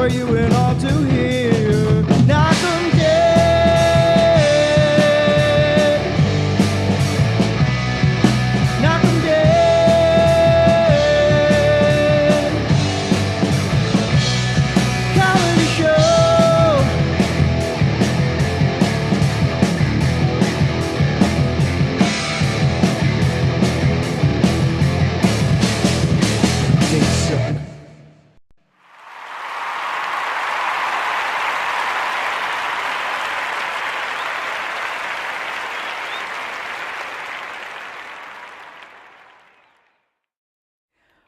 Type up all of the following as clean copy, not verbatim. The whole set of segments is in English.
for you and all to hear. Knockem dead. Knockem dead. Comedy show. They suck.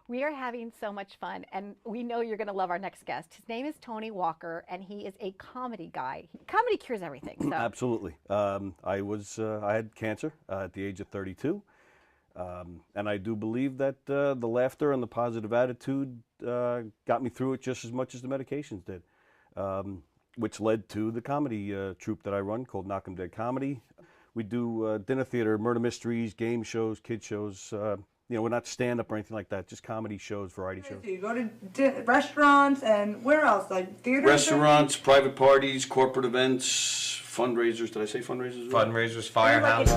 We are having so much fun, and we know you're going to love our next guest. His name is Tony Walker, and he is a comedy guy. Comedy cures everything. So. Absolutely. I had cancer at the age of 32, and I do believe that the laughter and the positive attitude got me through it just as much as the medications did, which led to the comedy troupe that I run called Knockem Dead Comedy. We do dinner theater, murder mysteries, game shows, kid shows. We're not stand-up or anything like that, just comedy shows, variety shows. You go to restaurants and where else? Like theaters? Restaurants, private parties, corporate events, fundraisers. Did I say fundraisers? Fundraisers, firehouse.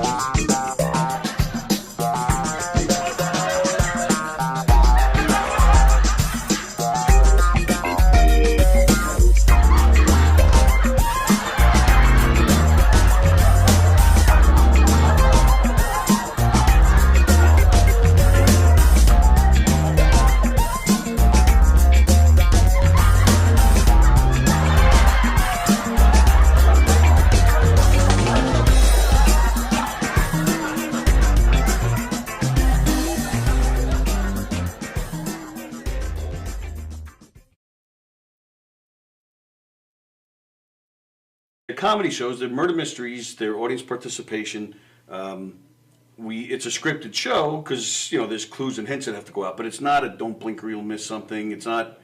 Comedy shows, they're murder mysteries, they're audience participation. It's a scripted show because there's clues and hints that have to go out, but it's not a don't blink or you'll miss something. It's not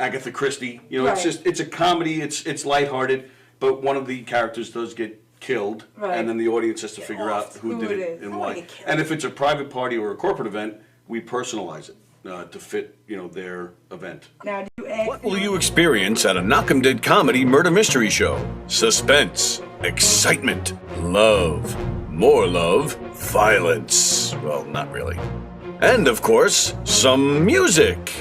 Agatha Christie. Right. It's a comedy. It's lighthearted, but one of the characters does get killed, Right. and then the audience has to figure out who did it and Somebody why. get killed. And if it's a private party or a corporate event, we personalize it to fit their event. Now, do you ask What will you experience at a Knockem Dead Comedy murder mystery show? Suspense, excitement, love, more love, violence. Well, not really. And of course, some music.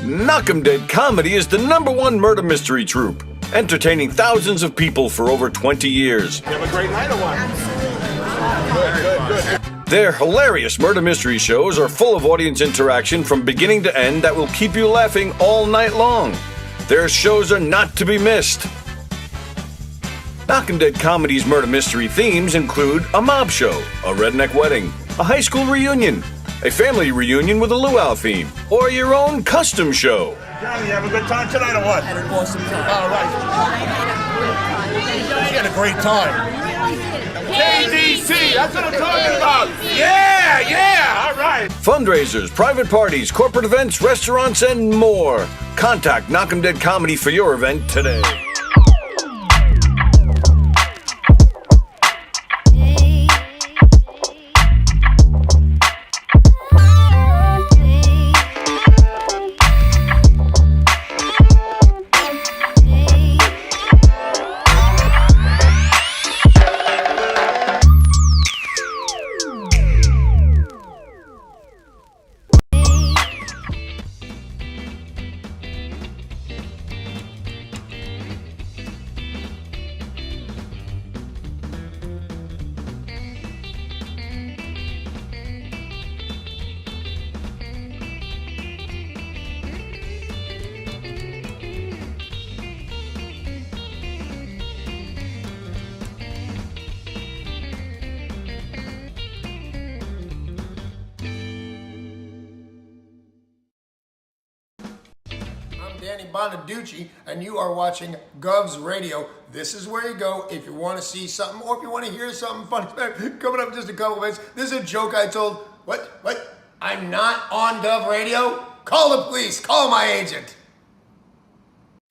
Knockem Dead Comedy is the #1 murder mystery troupe, entertaining thousands of people for over 20 years. You have a great night or what? Good. Their hilarious murder mystery shows are full of audience interaction from beginning to end that will keep you laughing all night long. Their shows are not to be missed. Knockem Dead Comedy's murder mystery themes include a mob show, a redneck wedding, a high school reunion, a family reunion with a luau theme, or your own custom show. Johnny, you have a good time tonight or what? Had an awesome time. All right. She had a great time. KDC, that's what I'm talking about. Yeah, all right. Fundraisers, private parties, corporate events, restaurants, and more. Contact Knockem Dead Comedy for your event today. Danny Bonaducci, and you are watching Gov's Radio. This is where you go if you want to see something or if you want to hear something funny. Coming up in just a couple minutes, this is a joke I told. What? I'm not on Gov Radio? Call the police. Call my agent.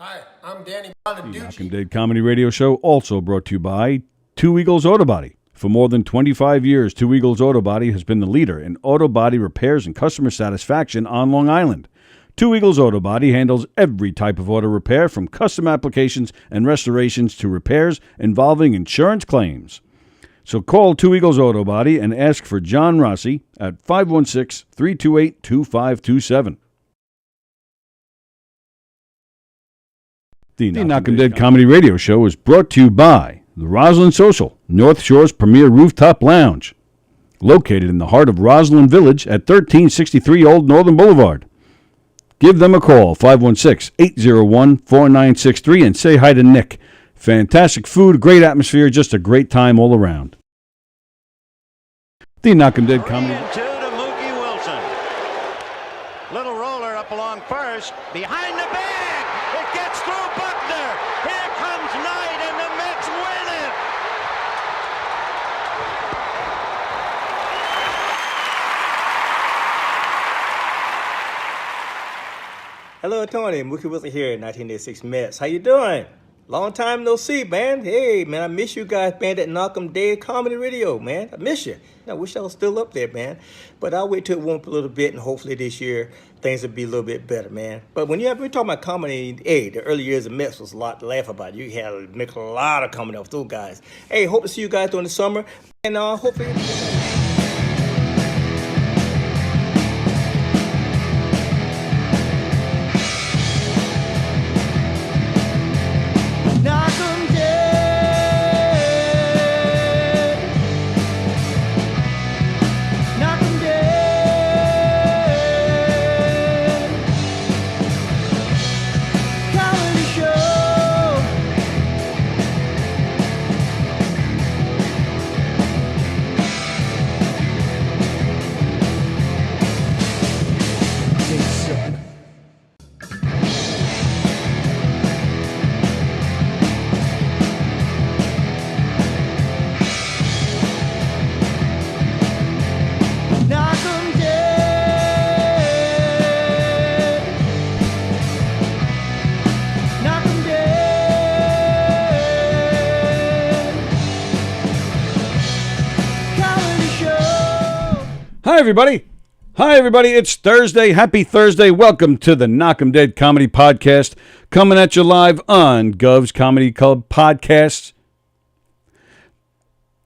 Hi, I'm Danny Bonaducci. Knockem Dead Comedy Radio Show, also brought to you by Two Eagles Auto Body. For more than 25 years, Two Eagles Auto Body has been the leader in auto body repairs and customer satisfaction on Long Island. Two Eagles Auto Body handles every type of auto repair, from custom applications and restorations to repairs involving insurance claims. So call Two Eagles Auto Body and ask for John Rossi at 516-328-2527. The Knockem Dead Comedy Radio Show is brought to you by the Roslyn Social, North Shore's premier rooftop lounge, located in the heart of Roslyn Village at 1363 Old Northern Boulevard. Give them a call, 516-801-4963, and say hi to Nick. Fantastic food, great atmosphere, just a great time all around. The Knockem Dead Comedy. 3-2 to Mookie Wilson. Little roller up along first, behind the bag. It gets through Buckner. Here comes Knight, and the Mets win it. Hello, Tony. Mookie Wilson here, 1986 Mets. How you doing? Long time no see, man. Hey, man, I miss you guys, man, at Knockem Dead Comedy Radio, man. I miss you. I wish I was still up there, man. But I'll wait till it warm up a little bit, and hopefully this year things will be a little bit better, man. But when we're talking about comedy, hey, the early years of Mets was a lot to laugh about. You had to make a lot of comedy off those guys. Hey, hope to see you guys during the summer, and hopefully... Knockem dead. Knockem dead. Comedy show. They suck. Knockem dead. Knockem dead. Comedy show. Hi, everybody. Hi, everybody. It's Thursday. Happy Thursday. Welcome to the Knockem Dead Comedy Podcast, coming at you live on Gov's Comedy Club Podcasts.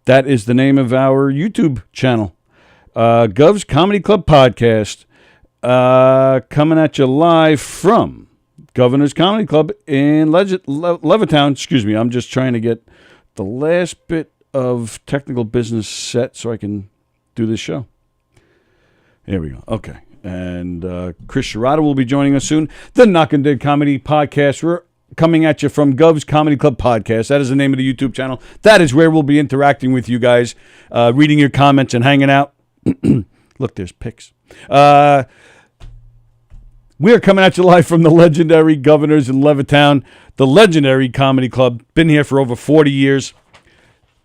That is the name of our YouTube channel. Gov's Comedy Club Podcast, coming at you live from Governor's Comedy Club in Levittown. Excuse me, I'm just trying to get the last bit of technical business set so I can do this show. There we go. Okay. And Chris Serrata will be joining us soon. The Knockem Dead Comedy Podcast. We're coming at you from Gov's Comedy Club Podcast. That is the name of the YouTube channel. That is where we'll be interacting with you guys, reading your comments and hanging out. Look, there's pics. We are coming at you live from the legendary Governors in Levittown, the legendary comedy club. Been here for over 40 years.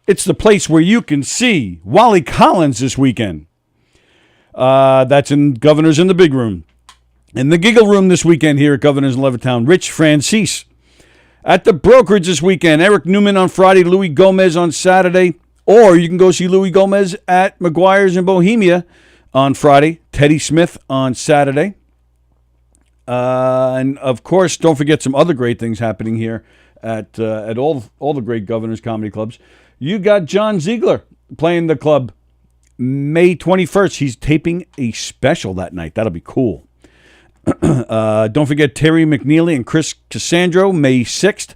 It's the place where you can see Wally Collins this weekend. That's in Governors in the Big Room. In the Giggle Room this weekend here at Governors in Levittown, Rich Francis. At the Brokerage this weekend, Eric Newman on Friday, Louis Gomez on Saturday. Or you can go see Louis Gomez at McGuire's in Bohemia on Friday, Teddy Smith on Saturday. And, of course, don't forget some other great things happening here at all the great Governors Comedy Clubs. You got John Ziegler playing the club May 21st. He's taping a special that night. That'll be cool. Don't forget Terry McNeely and Chris Cassandro, May 6th.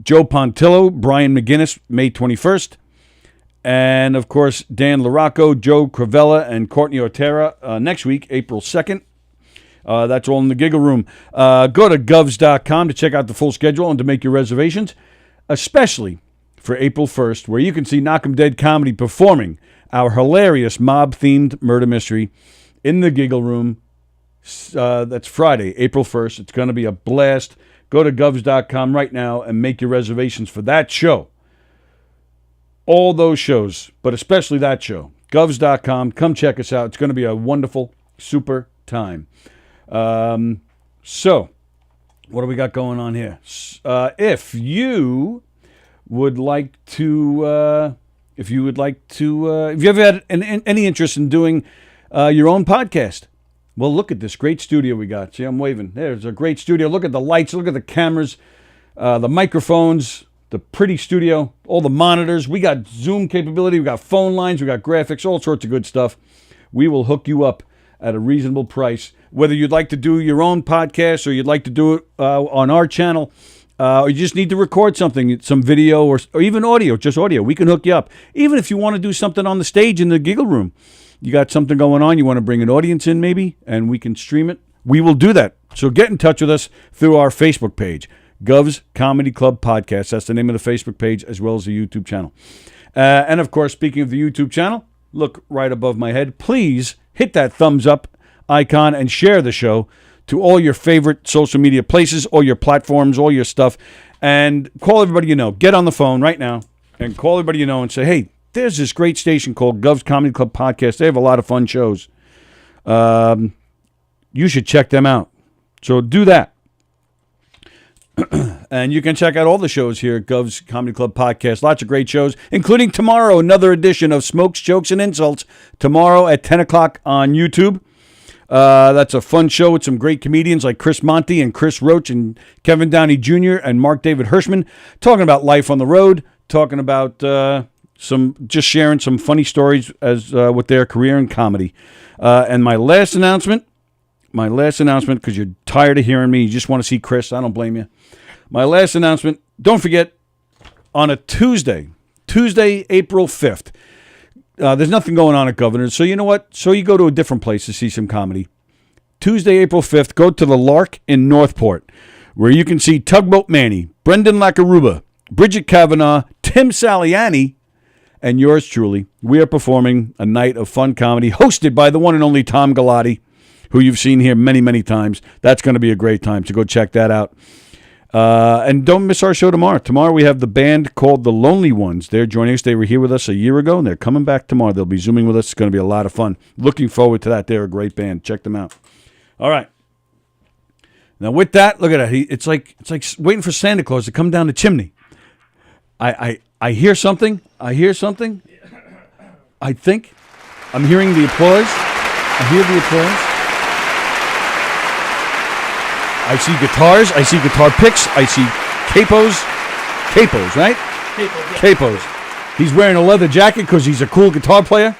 Joe Pontillo, Brian McGinnis, May 21st. And, of course, Dan LaRocco, Joe Cravella, and Courtney Otera next week, April 2nd. That's all in the Giggle Room. Go to govs.com to check out the full schedule and to make your reservations, especially for April 1st, where you can see Knockem Dead Comedy performing our hilarious mob-themed murder mystery in the Giggle Room. That's Friday, April 1st. It's going to be a blast. Go to govs.com right now and make your reservations for that show. All those shows, but especially that show. Govs.com. Come check us out. It's going to be a wonderful, super time. So, what do we got going on here? If you would like to, if you ever had any interest in doing your own podcast, Well, look at this great studio we got. See, I'm waving. There's a great studio. Look at the lights. Look at the cameras, the microphones, the pretty studio, all the monitors. We got Zoom capability. We got phone lines. We got graphics, all sorts of good stuff. We will hook you up at a reasonable price. Whether you'd like to do your own podcast or you'd like to do it on our channel, or you just need to record something, some video or even audio, just audio, we can hook you up. Even if you want to do something on the stage in the giggle room, you got something going on, you want to bring an audience in maybe, and we can stream it, we will do that. So get in touch with us through our Facebook page, Gov's Comedy Club Podcast. That's the name of the Facebook page as well as the YouTube channel. And of course, speaking of the YouTube channel, look right above my head. Please hit that thumbs up icon and share the show to all your favorite social media places, all your platforms, all your stuff, and call everybody you know. Get on the phone right now and call everybody you know and say, hey, there's this great station called Gov's Comedy Club Podcast. They have a lot of fun shows. You should check them out. So do that. And you can check out all the shows here at Gov's Comedy Club Podcast. Lots of great shows, including tomorrow, another edition of Smokes, Jokes, and Insults. Tomorrow at 10 o'clock on YouTube. That's a fun show with some great comedians like Chris Monty and Chris Roach and Kevin Downey Jr. and Mark David Hirschman, talking about life on the road, talking about just sharing some funny stories as with their career in comedy. And my last announcement, because you're tired of hearing me, you just want to see Chris, I don't blame you. My last announcement, don't forget, on a Tuesday, April 5th, there's nothing going on at Governor's, so you know what? So you go to a different place to see some comedy. Tuesday, April 5th, go to the Lark in Northport, where you can see Tugboat Manny, Brendan Lacaruba, Bridget Kavanaugh, Tim Saliani, and yours truly. We are performing a night of fun comedy hosted by the one and only Tom Galati, who you've seen here many, many times. That's going to be a great time, so go check that out. And don't miss our show tomorrow. Tomorrow we have the band called The Lonely Ones. They're joining us. They were here with us a year ago, and they're coming back tomorrow. They'll be Zooming with us. It's going to be a lot of fun. Looking forward to that. They're a great band. Check them out. All right. Now with that, look at that. It's like waiting for Santa Claus to come down the chimney. I hear something. I think I'm hearing the applause. I hear the applause. I see guitars. I see guitar picks. I see capos. Capos, right? Capos. He's wearing a leather jacket because he's a cool guitar player.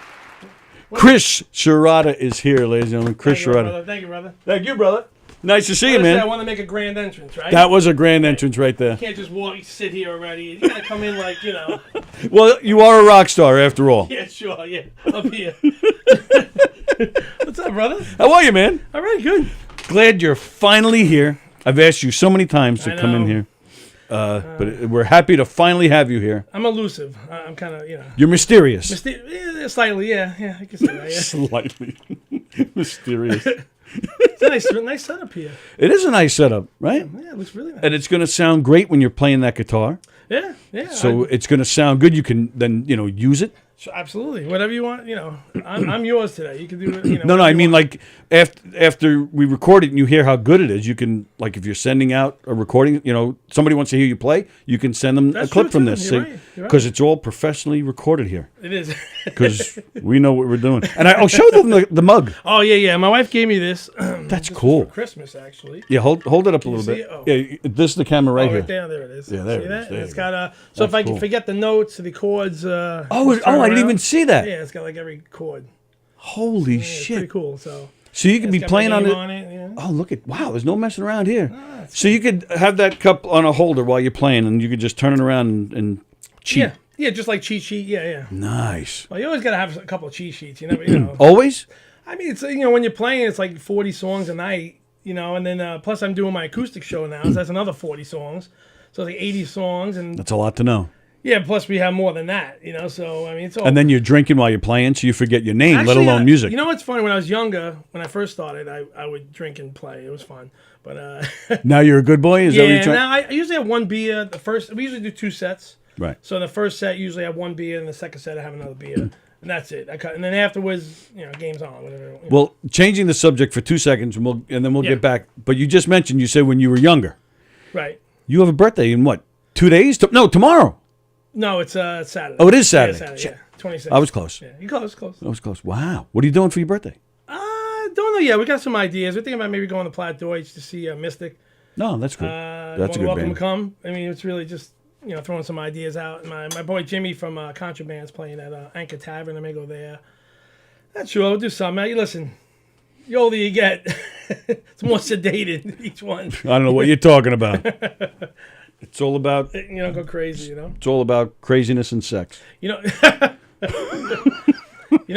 Chris Serrata is here, ladies and gentlemen. Chris Serrata. Thank you, brother. Thank you, brother. Nice to see you, man. I want to make a grand entrance, right? That was a grand entrance right there. You can't just sit here already. You got to come in like, Well, you are a rock star after all. Yeah, sure, yeah. Up here. What's up, brother? How are you, man? All right, good. Glad you're finally here. I've asked you so many times to come in here. But we're happy to finally have you here. I'm elusive. I'm kind of, You're mysterious. Slightly, yeah. I can say that, yeah. Slightly. Mysterious. It's a nice setup here. It is a nice setup, right? Yeah, it looks really nice. And it's going to sound great when you're playing that guitar. Yeah. So it's going to sound good. You can then, use it. Absolutely. Whatever you want, I'm yours today. You can do it, No, I mean, like, after we record it and you hear how good it is, you can, like, if you're sending out a recording, somebody wants to hear you play, you can send them a clip from this. Because it's all professionally recorded here. It is. Because we know what we're doing. And I'll show them the mug. Oh, yeah. My wife gave me this. That's cool. For Christmas, actually. Yeah, hold it up a little bit. Oh. Yeah, this is the camera right here. Right there it is. Yeah, there See it that? is. It's got so if I can forget the notes, the chords. I didn't even see that. Yeah, it's got like every chord. Holy shit! It's pretty cool. So you could be playing on it. Yeah. Oh, look at There's no messing around here. So you could have that cup on a holder while you're playing, and you could just turn it around and cheat. Yeah, just like cheat sheet. Yeah. Nice. Well, you always gotta have a couple of cheat sheets. You know. Always. I mean, it's when you're playing, it's like 40 songs a night. And then plus I'm doing my acoustic show now, so that's another 40 songs. So it's like 80 songs, and that's a lot to know. Yeah, plus we have more than that, So I mean, it's all. And then you're drinking while you're playing, so you forget your name, let alone music. You know what's funny? When I was younger, when I first started, I would drink and play. It was fun, but now you're a good boy. Is that what you're trying? Now I usually have one beer. We usually do 2 sets. Right. So the first set usually I have one beer, and the second set I have another beer, and that's it. And then afterwards, game's on. Whatever. Well, changing the subject for 2 seconds, and then we'll get back. But you just mentioned you said when you were younger. Right. You have a birthday in what? 2 days? No, tomorrow. No, it's Saturday. Oh, it is Saturday. Yeah, 26. I was close. Yeah, you close. I was close. Wow. What are you doing for your birthday? Don't know yet. We got some ideas. We're thinking about maybe going to Platt Deutsch to see Mystic. No, that's good. That's a good Welcome band. to Come. I mean, it's really just throwing some ideas out. My boy Jimmy from Contraband's playing at Anchor Tavern. I may go there. Not sure. We'll do something. Hey, listen, the older you get, it's more sedated each one. I don't know what you're talking about. It's all about go crazy. It's all about craziness and sex. You know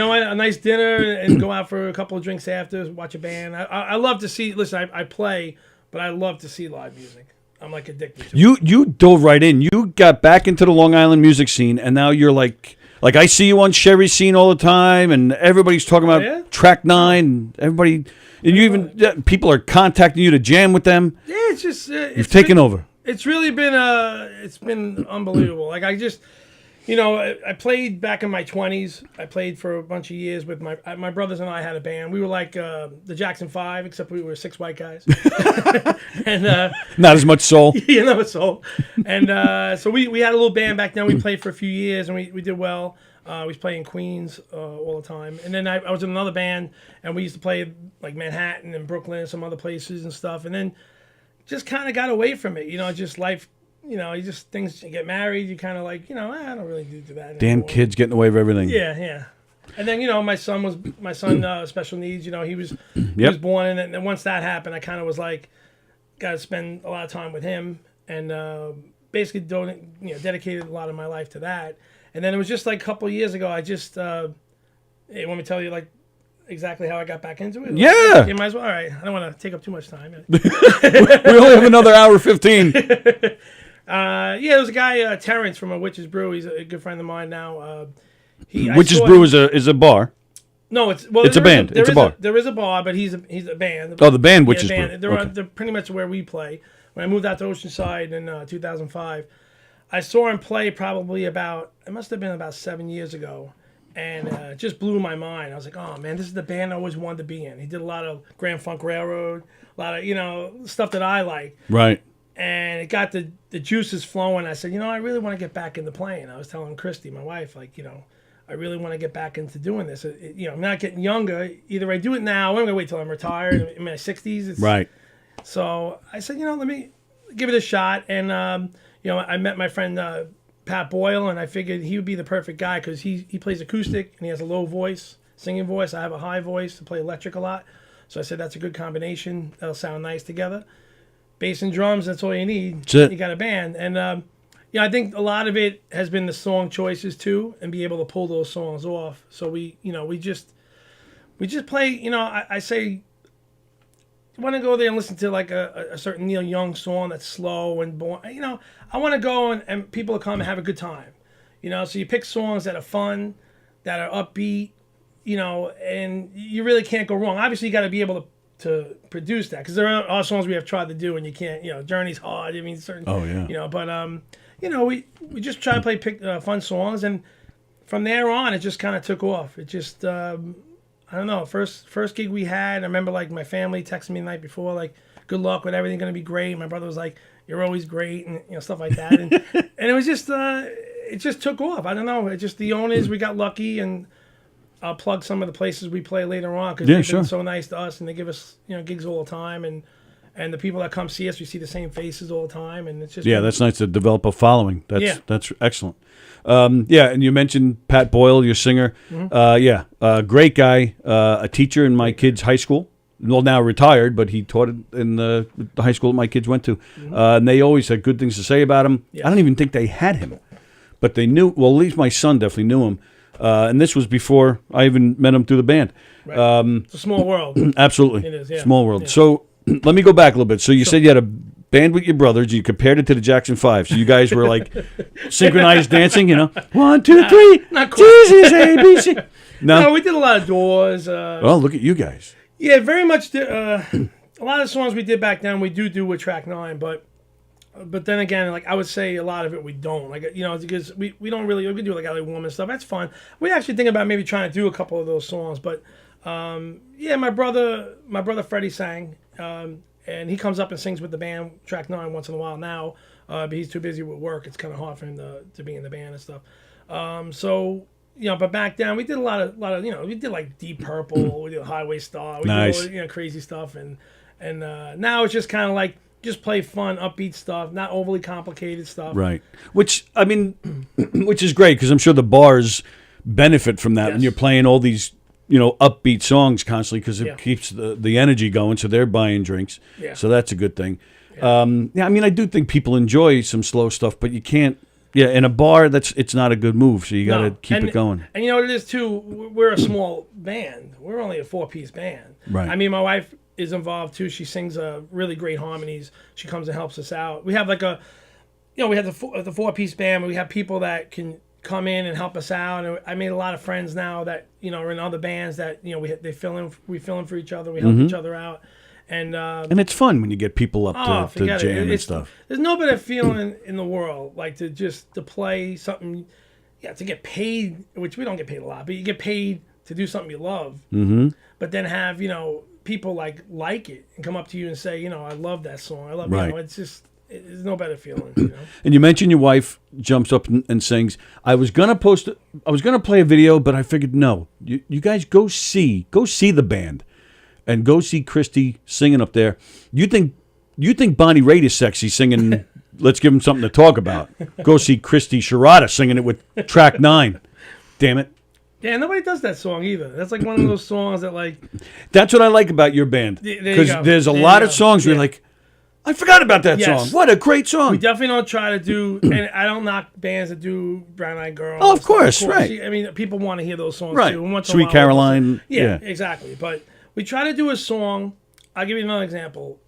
what? A nice dinner and go out for a couple of drinks after. Watch a band. I love to see. Listen, I play, but I love to see live music. I'm like addicted to it. You dove right in. You got back into the Long Island music scene, and now you're like I see you on Sherry's scene all the time, and everybody's talking about Tracknine. And everybody, and you even people are contacting you to jam with them. Yeah, it's just you've taken over. It's really been it's been unbelievable. Like I just. I played back in my 20s. I played for a bunch of years with my brothers and I had a band. We were like the Jackson 5, except we were 6 white guys. And not as much soul. Yeah, not much soul. And so we had a little band back then. We played for a few years, and we did well. We was playing Queens all the time. And then I was in another band, and we used to play like Manhattan and Brooklyn and some other places and stuff. And then just kind of got away from it. Just life. You get married, you kind of like, I don't really do that Damn anymore. kids getting away with everything. Yeah. And then, my son special needs, he was born, and then once that happened, I kind of was like, got to spend a lot of time with him, and basically dedicated a lot of my life to that. And then it was just like a couple of years ago, I just, hey, want me to tell you like exactly how I got back into it? Yeah. You might as well. All right. I don't want to take up too much time. We only have another hour 15. There was a guy, Terrence from a Witch's Brew. He's a good friend of mine now. Witch's Brew is a bar. No, it's a band. It's a bar. There is a bar, but he's a band. Oh, the band Witch's Brew. They're pretty much where we play. When I moved out to Oceanside in 2005, I saw him play probably it must have been about 7 years ago, and it just blew my mind. I was like, oh man, this is the band I always wanted to be in. He did a lot of Grand Funk Railroad, a lot of stuff that I like. Right. And it got the juices flowing. I said, I really want to get back into playing. I was telling Christie, my wife, like, I really want to get back into doing this. I'm not getting younger. Either I do it now, I'm going to wait till I'm retired in my 60s. Right. So I said, let me give it a shot. And, I met my friend Pat Boyle, and I figured he would be the perfect guy because he plays acoustic, and he has a low voice, singing voice. I have a high voice to play electric a lot. So I said, that's a good combination. That'll sound nice together. Bass and drums, that's all you need. That's it. You got a band. And, I think a lot of it has been the song choices, too, and be able to pull those songs off. So we just play, I say, you want to go there and listen to, like, a certain Neil Young song that's slow and boring. I want to go and people will come and have a good time. So you pick songs that are fun, that are upbeat, and you really can't go wrong. Obviously, you got to be able to produce that, because there are songs we have tried to do and you can't. Journey's hard. I mean, certain. Oh yeah. But we just try to play fun songs, and from there on, it just kind of took off. It just I don't know. First gig we had, I remember like my family texted me the night before, like, good luck with everything, gonna be great. My brother was like, you're always great, and stuff like that, and and it was just it just took off. I don't know. It just, the owners, we got lucky, and I'll plug some of the places we play later on, because they've been so nice to us, and they give us gigs all the time, and the people that come see us, we see the same faces all the time, and it's just that's nice to develop a following. That's excellent. And you mentioned Pat Boyle, your singer. Mm-hmm. Great guy, a teacher in my kids' high school. Well, now retired, but he taught in the high school that my kids went to, and they always had good things to say about him. Yes. I don't even think they had him, but they knew. Well, at least my son definitely knew him. And this was before I even met him through the band. Right. It's a small world. Absolutely. It is, yeah. Small world. Yeah. So let me go back a little bit. So you said you had a band with your brothers. You compared it to the Jackson 5. So you guys were like synchronized dancing, 1, 2, 3. Not quite. Jesus, A, B, C. No, we did a lot of Doors. Well, look at you guys. Yeah, very much. A lot of the songs we did back then, we do with Tracknine, but then again, like, I would say a lot of it we don't, like, because we don't really, we do like LA Woman stuff. That's fun. We actually think about maybe trying to do a couple of those songs, but my brother Freddie sang, and he comes up and sings with the band Tracknine once in a while now, but he's too busy with work. It's kind of hard for him to be in the band and stuff. So but back then we did a lot of we did like Deep Purple, we did Highway Star, we Nice. did all, crazy stuff, and now it's just kind of like just play fun, upbeat stuff, not overly complicated stuff. Right. Which is great because I'm sure the bars benefit from that when you're playing all these upbeat songs constantly because it keeps the energy going. So they're buying drinks. Yeah. So that's a good thing. I do think people enjoy some slow stuff, but you can't. Yeah, in a bar, it's not a good move. So you got to keep it going. And you know what it is too. We're a small band. We're only a 4-piece band. Right. I mean, my wife is involved too. She sings really great harmonies. She comes and helps us out. We have like we have the 4-piece band. But we have people that can come in and help us out. And I made a lot of friends now that are in other bands that we fill in for each other. We help each other out. And it's fun when you get people up to jam and stuff. There's no better feeling in the world like to play something, to get paid, which we don't get paid a lot, but you get paid to do something you love. Mm-hmm. But then have people like it and come up to you and say, I love that song. I love it's just there's no better feeling. And you mentioned your wife jumps up and sings. I was gonna play a video, but I figured no. You guys go see the band. And go see Christie singing up there. You think Bonnie Raitt is sexy singing? Let's give him something to talk about. Go see Christie Serrata singing it with Tracknine. Damn it. Yeah, nobody does that song either. That's like one of those songs that like. That's what I like about your band because there's a lot of songs where you're like, I forgot about that song. What a great song. We definitely don't try to do, and I don't knock bands that do Brown Eyed Girl. Oh, of course, right. I mean, people want to hear those songs right. too. Once Sweet Caroline. Yeah, exactly. But we try to do a song. I'll give you another example.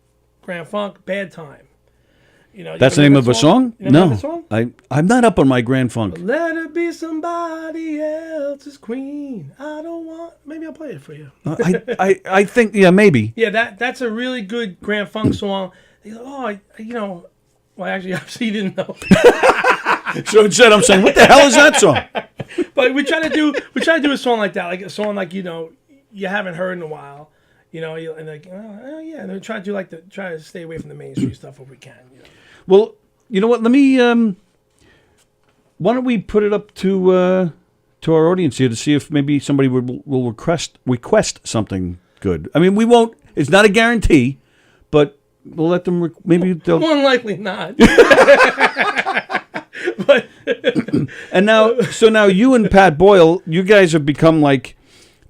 Grand Funk, Bad Time. That's the name of a song? You never heard the song? I'm not up on my Grand Funk. Let her be somebody else's queen. I don't want. Maybe I'll play it for you. I think maybe. Yeah, that's a really good Grand Funk song. They go, well, actually, obviously you didn't know. So instead, I'm saying, what the hell is that song? But we try to do a song like that, like a song like you haven't heard in a while, and like, oh yeah, and then try to stay away from the mainstream stuff if we can. Well, you know what? Let me. Why don't we put it up to our audience here to see if maybe somebody will request something good. I mean, we won't. It's not a guarantee, but we'll let them. Maybe they'll. More than likely not. But and now you and Pat Boyle, you guys have become like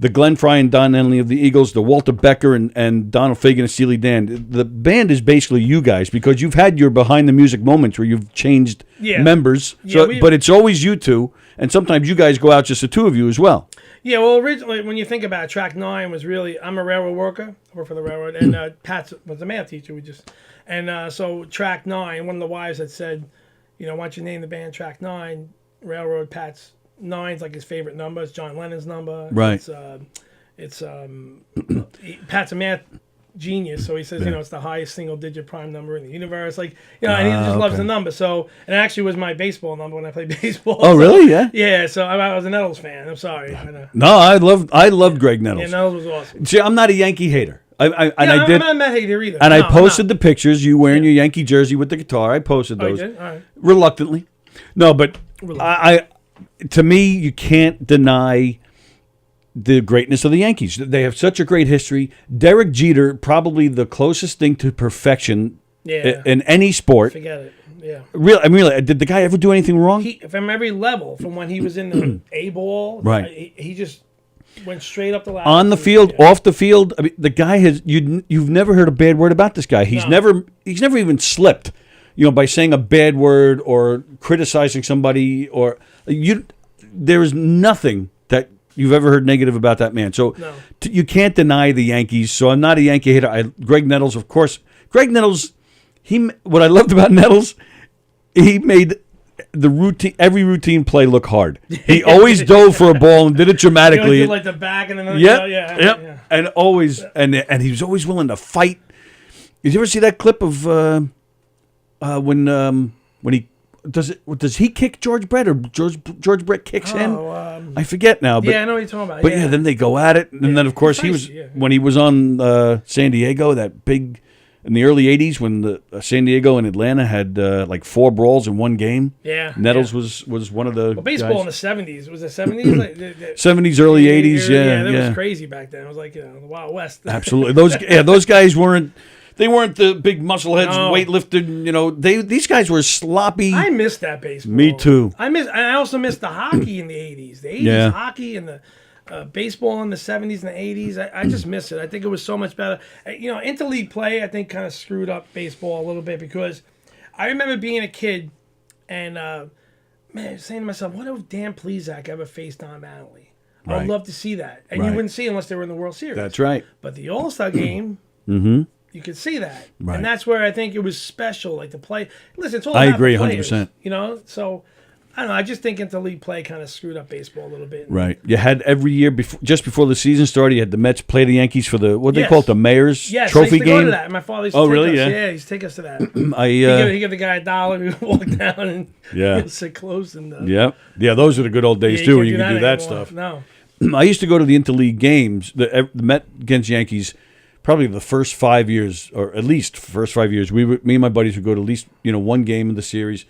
the Glenn Frey and Don Henley of the Eagles, the Walter Becker and Donald Fagen and Steely Dan. The band is basically you guys because you've had your behind the music moments where you've changed members. But it's always you two, and sometimes you guys go out just the two of you as well. Yeah, well, originally when you think about it, Tracknine was really I'm a railroad worker, I work for the railroad, and Pat was a math teacher. So Tracknine, one of the wives had said, why don't you name the band Tracknine? Railroad, Pat's. Nine's like his favorite number. It's John Lennon's number. Right. It's Pat's a math genius, so he says it's the highest single-digit prime number in the universe. Like and he just loves the number. So it actually was my baseball number when I played baseball. Oh, really? Yeah. Yeah. So I was a Nettles fan. I'm sorry. No, I loved Greg Nettles. Yeah, Nettles was awesome. See, I'm not a Yankee hater. I'm not a Met hater either. And I posted the pictures. You wearing your Yankee jersey with the guitar. I posted those. Oh, you did? All right. Reluctantly. No, but to me, you can't deny the greatness of the Yankees. They have such a great history. Derek Jeter, probably the closest thing to perfection in any sport. Forget it. Yeah. Really, did the guy ever do anything wrong? From every level, from when he was in the A ball, right? He just went straight up the ladder. On the field, off the field. I mean, the guy has you've never heard a bad word about this guy. He's never even slipped, by saying a bad word or criticizing somebody or there is nothing that you've ever heard negative about that man. So you can't deny the Yankees. So I'm not a Yankee hater. Greg Nettles, of course. Greg Nettles, what I loved about Nettles, he made every routine play look hard. He always dove for a ball and did it dramatically. Like the back and then yeah. And always and he was always willing to fight. Did you ever see that clip of when he does he kick George Brett or George Brett kicks him? I forget now. But, I know what you're talking about. But then they go at it, and then of course he was when he was on San Diego, that big in the early 80s when the San Diego and Atlanta had like 4 brawls in one game. Yeah. Nettles was one of the Well, baseball guys. in the 70s. Was it 70s? Like, 70s, early 80s, yeah. That yeah. was crazy back then. It was like, the Wild West. Absolutely. Those guys weren't the big muscleheads, weightlifted, these guys were sloppy. I missed that baseball. Me too. I also missed the hockey in the 80s. The 80s hockey and the baseball in the 70s and the 80s. I just miss it. I think it was so much better. Interleague play, I think, kind of screwed up baseball a little bit because I remember being a kid and, saying to myself, what if Dan Plesac ever faced Don Mattingly? Right. I'd love to see that. And you wouldn't see it unless they were in the World Series. That's right. But the All-Star game, you could see that. Right. And that's where I think it was special, like the play. Listen, it's all I about agree the players, 100%. So I don't know. I just think interleague play kind of screwed up baseball a little bit. Right. You had every year just before the season started, you had the Mets play the Yankees for the what they call it, the Mayor's Trophy I used to game. Go to that. My father used to take really? us. Yeah. He used to take us to that. He gave the guy $1. We would walk down and he'd sit close and. Yeah. Those are the good old days too, when you could do that anymore. stuff. No. I used to go to the interleague games, the Met against Yankees. Probably the first 5 years, or at least first 5 years, me and my buddies would go to at least one game of the series.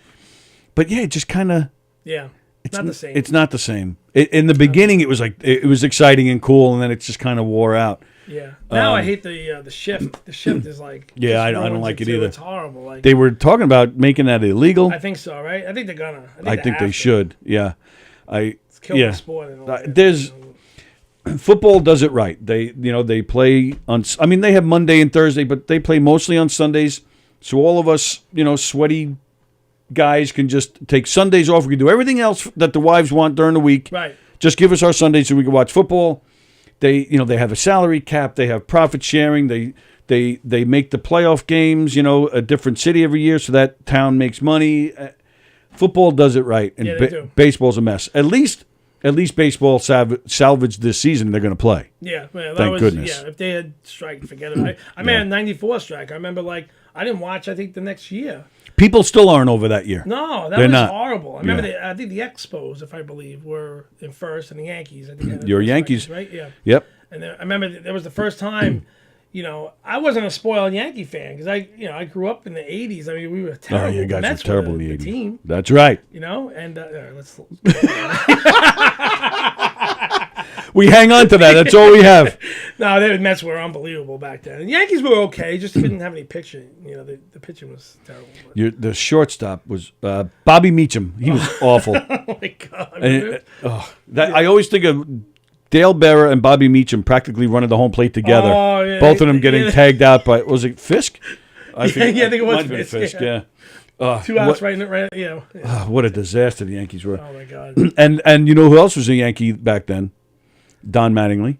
But yeah, it just kind of it's not the same. It's not the same. In the beginning, it was like it was exciting and cool, and then it just kind of wore out. Yeah. Now I hate the shift. The shift is like I don't like it either. It's horrible. Like they were talking about making that illegal. I think so, right? I think they're gonna. I think they should. Yeah. It's killing the sport and all that. There's. Football does it right. They play on. I mean, they have Monday and Thursday, but they play mostly on Sundays. So all of us, sweaty guys can just take Sundays off. We can do everything else that the wives want during the week. Right. Just give us our Sundays so we can watch football. They have a salary cap. They have profit sharing. They make the playoff games. A different city every year, so that town makes money. Football does it right, and they do. Baseball's a mess. At least baseball salvaged this season. They're going to play. Yeah, man, Thank goodness. Yeah, if they had strike, forget it. I mean, a '94 strike. I remember, I didn't watch. I think the next year. People still aren't over that year. No, that They're was not. horrible. I remember. I think the Expos, if I believe, were in first, and the Yankees. I think had the Your first Yankees, strikes, right? Yeah. Yep. And I remember that was the first time. I wasn't a spoiled Yankee fan because I grew up in the '80s. I mean, we were terrible. Oh, you guys Mets were terrible in the the '80s. team. That's right. And let's. We hang on to that. That's all we have. No, the Mets were unbelievable back then. And Yankees were okay, just didn't have any pitching. The pitching was terrible. The shortstop was Bobby Meacham. He was awful. Oh my God! I always think of Dale Bearer and Bobby Meacham practically running the home plate together. Oh, yeah, Both of them getting tagged out by, was it Fisk? I think it was might have been Fisk. Yeah. 2 outs right. What a disaster the Yankees were. Oh my God! And you know who else was a Yankee back then? Don Mattingly.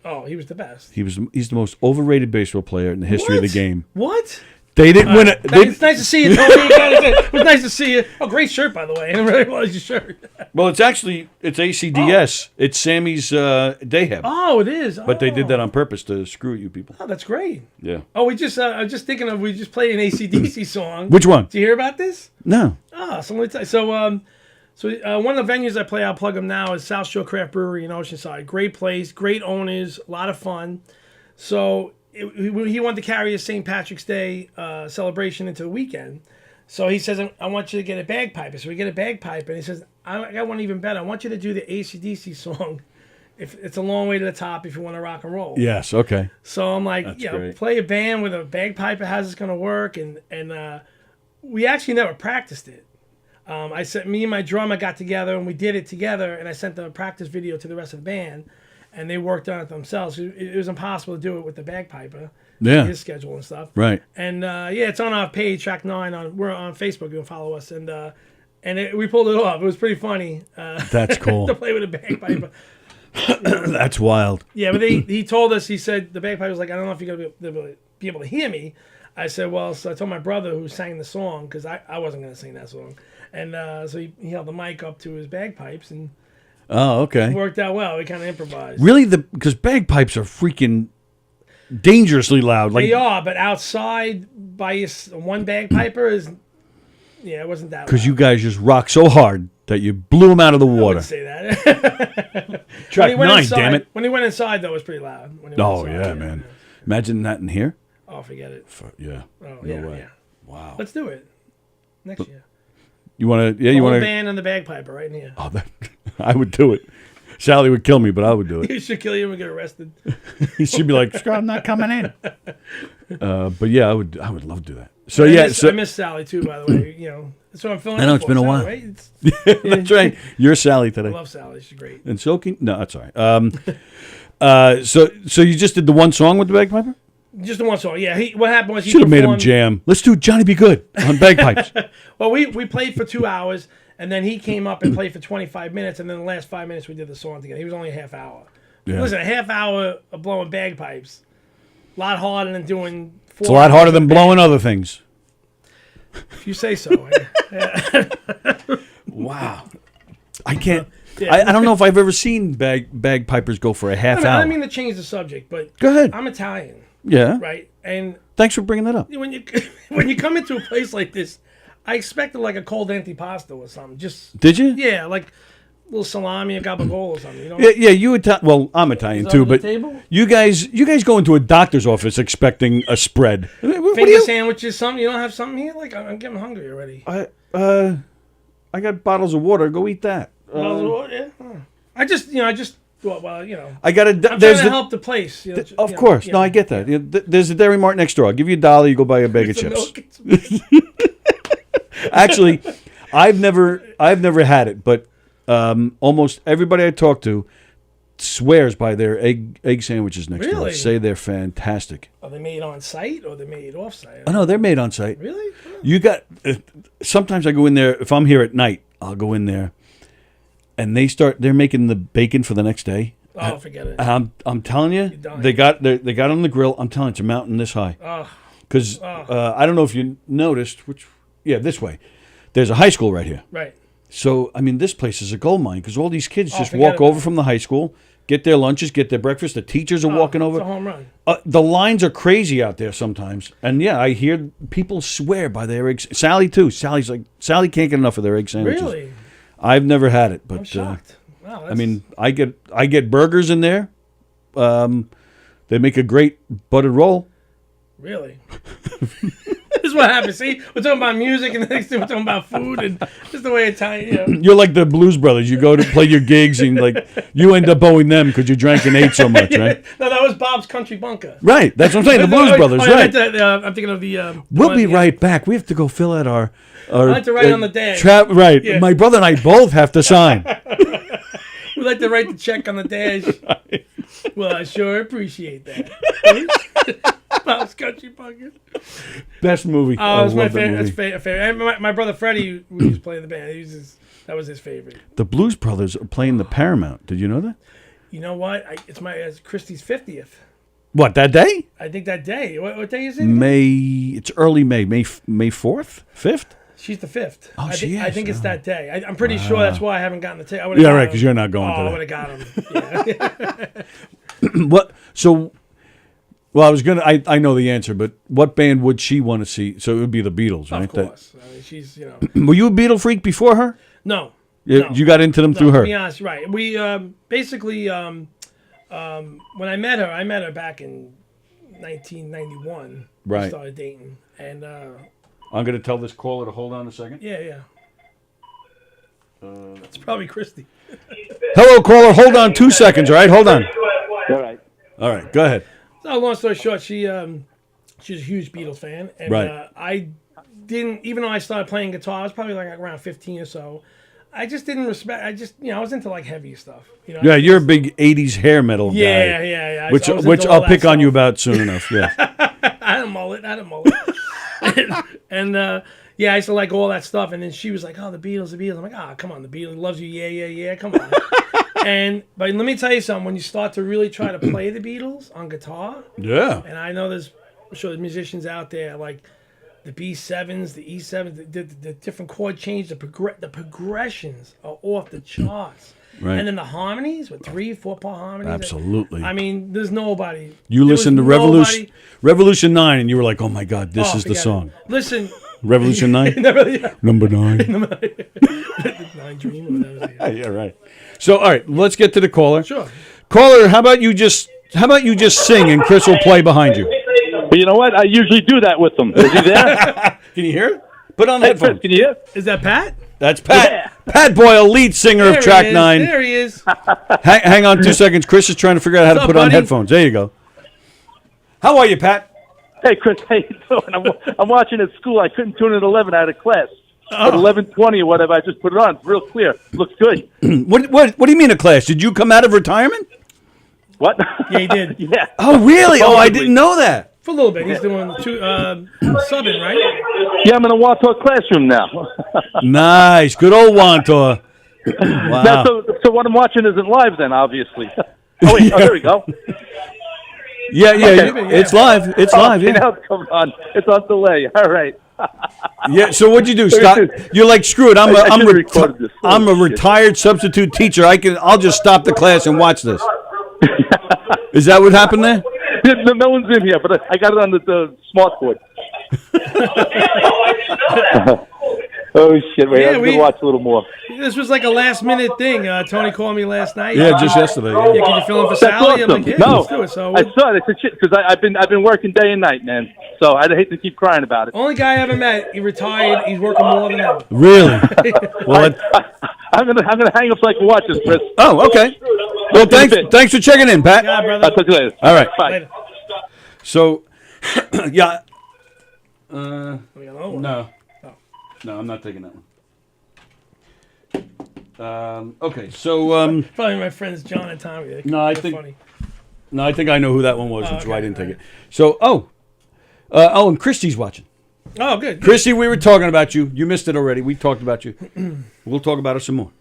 Oh, he was the best. He's the most overrated baseball player in the history of the game. What? They didn't win it. It's nice to see you, Tony. It was nice to see you. Oh, great shirt, by the way. I didn't realize your shirt. Well, it's ACDS. Oh. It's Sammy's Dayhab. Oh, it is. But they did that on purpose to screw you people. Oh, that's great. Yeah. Oh, we just I was just thinking of we just played an AC/DC song. Which one? Did you hear about this? No. Oh, so let me tell you. So one of the venues I play, I'll plug them now, is South Shore Craft Brewery in Oceanside. Great place, great owners, a lot of fun. So he wanted to carry his St. Patrick's Day celebration into the weekend. So he says, I want you to get a bagpipe. So we get a bagpipe, and he says, I got one even better. I want you to do the AC/DC song. If it's a long way to the top if you want to rock and roll. Yes, okay. So I'm like, play a band with a bagpipe. How's this going to work? And we actually never practiced it. I sent me and my drummer got together and we did it together, and I sent the practice video to the rest of the band, and they worked on it themselves. It was impossible to do it with the bagpiper. Yeah. His schedule and stuff. Right. And it's on our page, Tracknine. We're on Facebook. You can follow us, and we pulled it off. It was pretty funny. That's cool. To play with a bagpiper. That's wild. Yeah, but he told us. He said the bagpiper was like, I don't know if you're gonna be able to hear me. I said, well, so I told my brother who sang the song, because I wasn't going to sing that song. And so he held the mic up to his bagpipes, and it worked out well. We kind of improvised. Really? Because bagpipes are freaking dangerously loud. They are, but outside by one bagpiper it wasn't that loud. Because you guys just rock so hard that you blew them out of the water. I wouldn't say that. Tracknine, damn it. When he went inside, though, it was pretty loud. Man. Imagine that in here. Oh, forget it. Yeah. Oh, No yeah, way. yeah. Wow. Let's do it next year. You want to? Yeah, The you whole want to? band and the bagpiper right in here. Oh, I would do it. Sallie would kill me, but I would do it. You should kill you and get arrested. She'd be like, "Screw, I'm not coming in." But yeah, I would love to do that. So I miss Sallie too, by the way. You know, that's what I'm feeling. I know it's been a while. Right? That's right. You're Sallie today. I love Sallie. She's great. And so no, that's all right. So you just did the one song with the bagpiper? Just the one song. Yeah. What happened was he should have made him performed- jam. Let's do Johnny Be Good on bagpipes. Well, we played for 2 hours, and then he came up and played for 25 minutes, and then the last 5 minutes we did the song together. He was only a half hour. Yeah. Listen, a half hour of blowing bagpipes, a lot harder than doing 4 It's a lot harder hours than of blowing other things. If you say so. Wow. I can't. I don't know if I've ever seen bagpipers go for a half hour. I mean to change the subject, but Go ahead. I'm Italian. Yeah. Right? And Thanks for bringing that up. when you come into a place like this, I expected like a cold antipasto or something. Just Did you? Yeah, like a little salami, a gabagool or something. You know? Yeah, you Well, I'm Italian Is that too, on the but table? you guys go into a doctor's office expecting a spread. What do Finger you? sandwiches, something. You don't have something here? Like I'm getting hungry already. I got bottles of water. Go eat that. Yeah. I just well, you know. I got a. I'm trying There's to help the place. You know, Of course, no, I get that. Yeah, there's a Dairy Mart next door. I'll give you $1. You go buy a bag of chips. Actually, I've never had it, but almost everybody I talk to swears by their egg sandwiches next door. Really? Say they're fantastic. Are they made on site or are they made off site? Oh no, they're made on site. Really? You got. Sometimes I go in there if I'm here at night. I'll go in there, and they're making the bacon for the next day. Oh, forget it. I'm telling you, they got it on the grill. I'm telling you, it's a mountain this high. Because I don't know if you noticed, this way. There's a high school right here. Right. So I mean, this place is a gold mine because all these kids just forget walk about over from the high school, get their lunches, get their breakfast. The teachers are walking over. It's a home run. The lines are crazy out there sometimes, and yeah, I hear people swear by their eggs. Sallie too. Sallie can't get enough of their egg sandwiches. Really? I've never had it, but I'm shocked. Wow, I mean, I get burgers in there. They make a great buttered roll. Really? This is what happens. See, we're talking about music, and the next thing we're talking about food, and this is the way Italian. You know. You're like the Blues Brothers. You go to play your gigs, and like you end up owing them because you drank and ate so much, right? No, that was Bob's Country Bunker. Right. That's what I'm saying. The Blues Brothers, right? I'm thinking of the. We'll be right back. We have to go fill out our. I like to write on the dash. Right. Yeah. My brother and I both have to sign. We like to write the check on the dash. Right. Well, I sure appreciate that. Bob's Country Bunker. Best movie. Oh, it's my favorite. And my brother Freddie, who was playing the band, that was his favorite. The Blues Brothers are playing the Paramount. Did you know that? You know what? It's Christie's 50th. What, that day? I think that day. What day is it? It's early May. May 4th? 5th? She's the 5th. Oh, she is. I think it's that day. I'm pretty sure that's why I haven't gotten the ticket. Yeah, right, because you're not going to that. I would have got him. Yeah. What? So, well, I was going to, I know the answer, but what band would she want to see? So it would be the Beatles, right? Of course. I mean, she's, you know. Were you a Beatle freak before her? No. You got into them through her? To be honest, right. We basically, when I met her back in 1991. Right. We started dating. And, I'm going to tell this caller to hold on a second. Yeah. It's probably Christie. Hello, caller. Hold on 2 seconds, all right? Hold on. All right. Go ahead. So, long story short, she's a huge Beatles fan. And Right. I didn't, even though I started playing guitar, I was probably like around 15 or so. I just didn't respect, I was into like heavy stuff. You know? Yeah, you're a big 80s hair metal guy. Yeah. Which I was into I'll all pick that on you stuff. about soon enough, yeah. I had a mullet. And I used to like all that stuff. And then she was like, "Oh, the Beatles." I'm like, come on, the Beatles loves you. Yeah, come on. But let me tell you something. When you start to really try to play the Beatles on guitar, yeah. And I'm sure there's musicians out there like the B7s, the E7s, the different chord change, the progressions are off the charts. Right. And then the harmonies with 3-4 part harmonies. Absolutely. I mean, there's nobody. You listened to Revolution 9 and you were like, "Oh my God, this is the song." Listen. Revolution 9? Number 9. 9 Dream or whatever. Yeah, right. So, all right, let's get to the caller. Sure. Caller, how about you just sing and Chris will play behind you? But you know what? I usually do that with them. Is he there? Can you hear it? Put on Hey, headphones. Chris, can you hear? Is that Pat? That's Pat. Pat Boyle, lead singer of Tracknine. There he is. Hang on 2 seconds. Chris is trying to figure out how to What's put up, on buddy? headphones. There you go. How are you, Pat? Hey, Chris, how you doing? I'm watching at school. I couldn't tune in at 11 out of class. At 11:20 or whatever, I just put it on. It's real clear. Looks good. What do you mean a class? Did you come out of retirement? What? Yeah, he did. Yeah. Oh, really? Oh, I didn't know that. For a little bit. He's doing subbing, right? Yeah, I'm in a Warsaw classroom now. Nice. Good old Wantor. Wow. Now, so what I'm watching isn't live then, obviously. Oh, wait. Oh, there we go. Yeah, Okay. it's live. It's live, Okay, yeah. now it's coming on. It's on delay. All right. Yeah, so what'd you do? Stop. You're like, screw it. I should've recorded this. I'm a retired substitute teacher. I'll just stop the class and watch this. Is that what happened there? No one's in here, but I got it on the smart board. Oh, shit. Wait, Yeah, I'm going to watch a little more. This was like a last minute thing. Tony called me last night. Yeah, just yesterday. Yeah, can you fill in for That's Sallie? I'm awesome. like, yeah, No, let's do it. So I saw it. It's a shit because I've been working day and night, man. So I'd hate to keep crying about it. only guy I ever met. He retired. He's working more than ever. Really? Well, I'm gonna hang up so I can watch this, Chris. oh, okay. Well, thanks for checking in, Pat. Yeah, brother. I'll talk to you later. All right. Bye. Later. So, yeah. We got another one. No, I'm not taking that one. Okay, so Probably my friends John and Tommy. No, I They're think- funny. no, I think I know who that one was, which is why I okay, didn't take it. So, and Christie's watching. Oh, good. Christie, we were talking about you. You missed it already. We talked about you. We'll talk about it some more.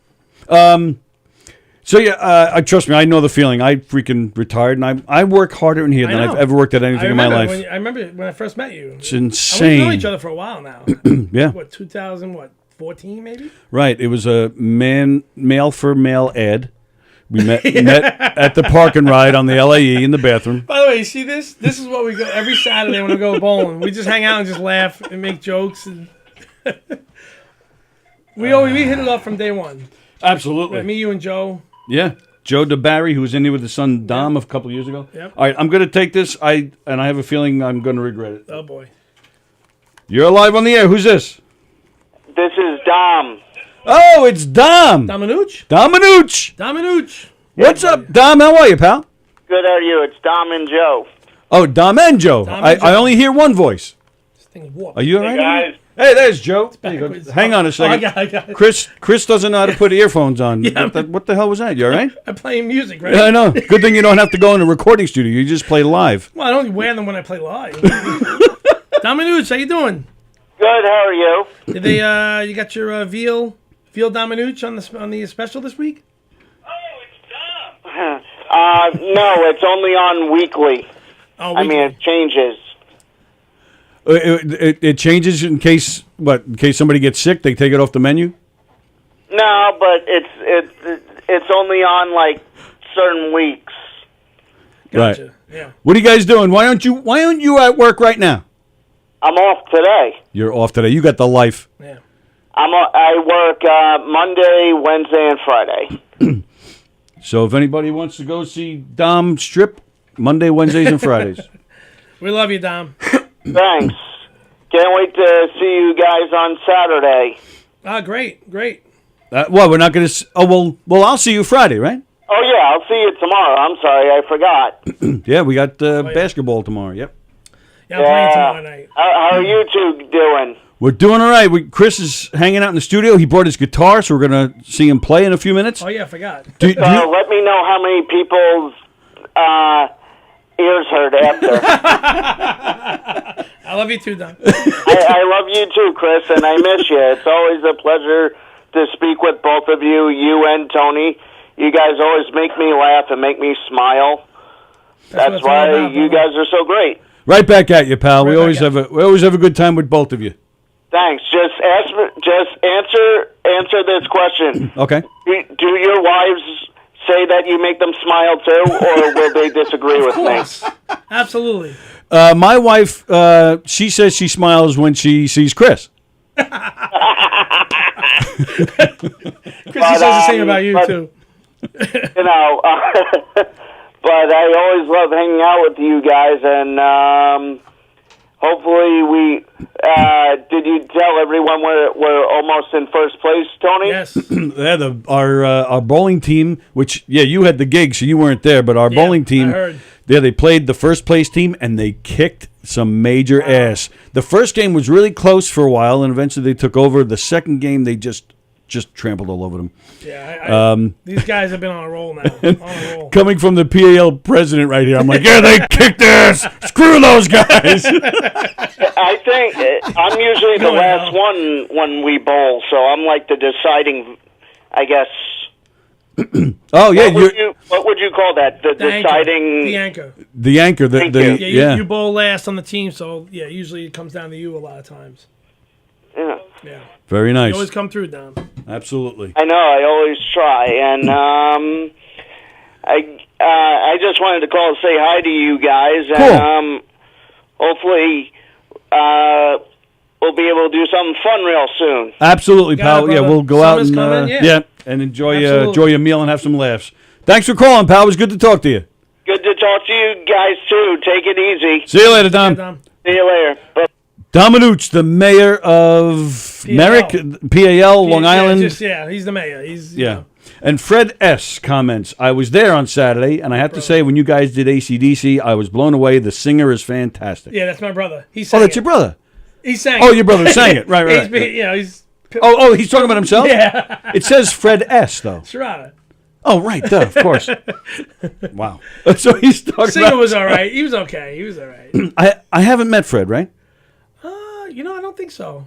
So yeah, trust me, I know the feeling. I freaking retired, and I work harder in here than I've ever worked at anything in my life. I remember when I first met you. It's We've insane. known each other for a while now. Yeah. What, 2014 maybe? Right. It was a male for male ad. We met at the park and ride on the LAE in the bathroom. By the way, you see this? This is what we go every Saturday when we go bowling. We just hang out and just laugh and make jokes. And we hit it off from day one. Absolutely. Me, you, and Joe. Yeah. Joe DeBarry, who was in here with his son Dom a couple of years ago. Yep. All right, I'm going to take this. I have a feeling I'm going to regret it. Oh, boy. You're live on the air. Who's this? This is Dom. Oh, it's Dom. Dominucci? Dominucci. What's up, Dom? How are you, pal? Good, how are you? It's Dom and Joe. Oh, Dom and Joe. Dom and Joe. I only hear one voice. This thing warped. Are you all Hey, right? guys. Hey, there's Joe. There you go. backwards. Hang on a second. I got it. Chris doesn't know how to put earphones on. Yeah. What the hell was that? You all right? I'm playing music, right? Yeah, I know. Good thing you don't have to go in a recording studio. You just play live. Well, I don't wear them when I play live. Dominucci, how you doing? Good, how are you? Did they? You got your veal Dominucci on the special this week? No, it's only on weekly. Oh, I mean, it changes. It changes in case somebody gets sick, they take it off the menu. No, but it's only on like certain weeks. Gotcha. Right. Yeah. What are you guys doing? Why aren't you at work right now? I'm off today. You're off today. You got the life. Yeah. I work Monday, Wednesday, and Friday. So if anybody wants to go see Dom strip, Monday, Wednesdays, and Fridays. We love you, Dom. Thanks. Can't wait to see you guys on Saturday. Ah, great. Well, we're not going to. Oh well. I'll see you Friday, right? Oh yeah, I'll see you tomorrow. I'm sorry, I forgot. Yeah, we got basketball tomorrow. Yep. Yeah, I'm playing tomorrow night. How are you two doing? We're doing all right. Chris is hanging out in the studio. He brought his guitar, so we're going to see him play in a few minutes. Oh yeah, I forgot. Do you- Let me know how many people's ears hurt after. I love you too, Dom. I love you too, Chris, and I miss you. It's always a pleasure to speak with both of you and Tony. You guys always make me laugh and make me smile. That's why you guys are so great. Right back at you, pal. We always have a good time with both of you. Thanks. Just answer this question. Okay. Do your wives say that you make them smile too, or will they disagree with me? Absolutely. My wife, she says she smiles when she sees Chris. Chrissy says the same about you too. You know, but I always love hanging out with you guys, and hopefully we. Did you tell everyone we're almost in first place, Tony? Yes. Yeah, our bowling team, which you had the gig, so you weren't there, but our bowling team, I heard. they played the first place team and they kicked some major ass. The first game was really close for a while, and eventually they took over. The second game, they just trampled all over them. Yeah, these guys have been on a roll now. Coming from the PAL president right here, I'm like, yeah, they kicked ass. Screw those guys. I think I'm usually the last one when we bowl, so I'm like the deciding, I guess. Oh yeah, what would you call that? The deciding. The anchor. The anchor. You bowl last on the team, so usually it comes down to you a lot of times. Yeah. Yeah. Very nice. You always come through, Dom. Absolutely. I know. I always try, and I just wanted to call and say hi to you guys, and hopefully we'll be able to do something fun real soon. Absolutely, pal. it, Yeah, we'll go Summer's out and coming, and enjoy Absolutely. your meal and have some laughs. Thanks for calling, pal. It was good to talk to you. Good to talk to you guys too. Take it easy. See you later, Dom. See you later. Bye. Dominucci, the mayor of Merrick, PAL, Long Island. He's the mayor. Yeah. And Fred S. comments, I was there on Saturday, and I have to say, when you guys did AC/DC, I was blown away. The singer is fantastic. Yeah, that's my brother. He Oh, that's your brother? He sang Oh, your brother sang it. Right. He's... Oh, he's talking about himself? Yeah. It says Fred S., though. Serrata. Oh, right, duh, of course. Wow. So he's talking Singer about... was all right. He was okay. He was all right. I haven't met Fred, right? I don't think so.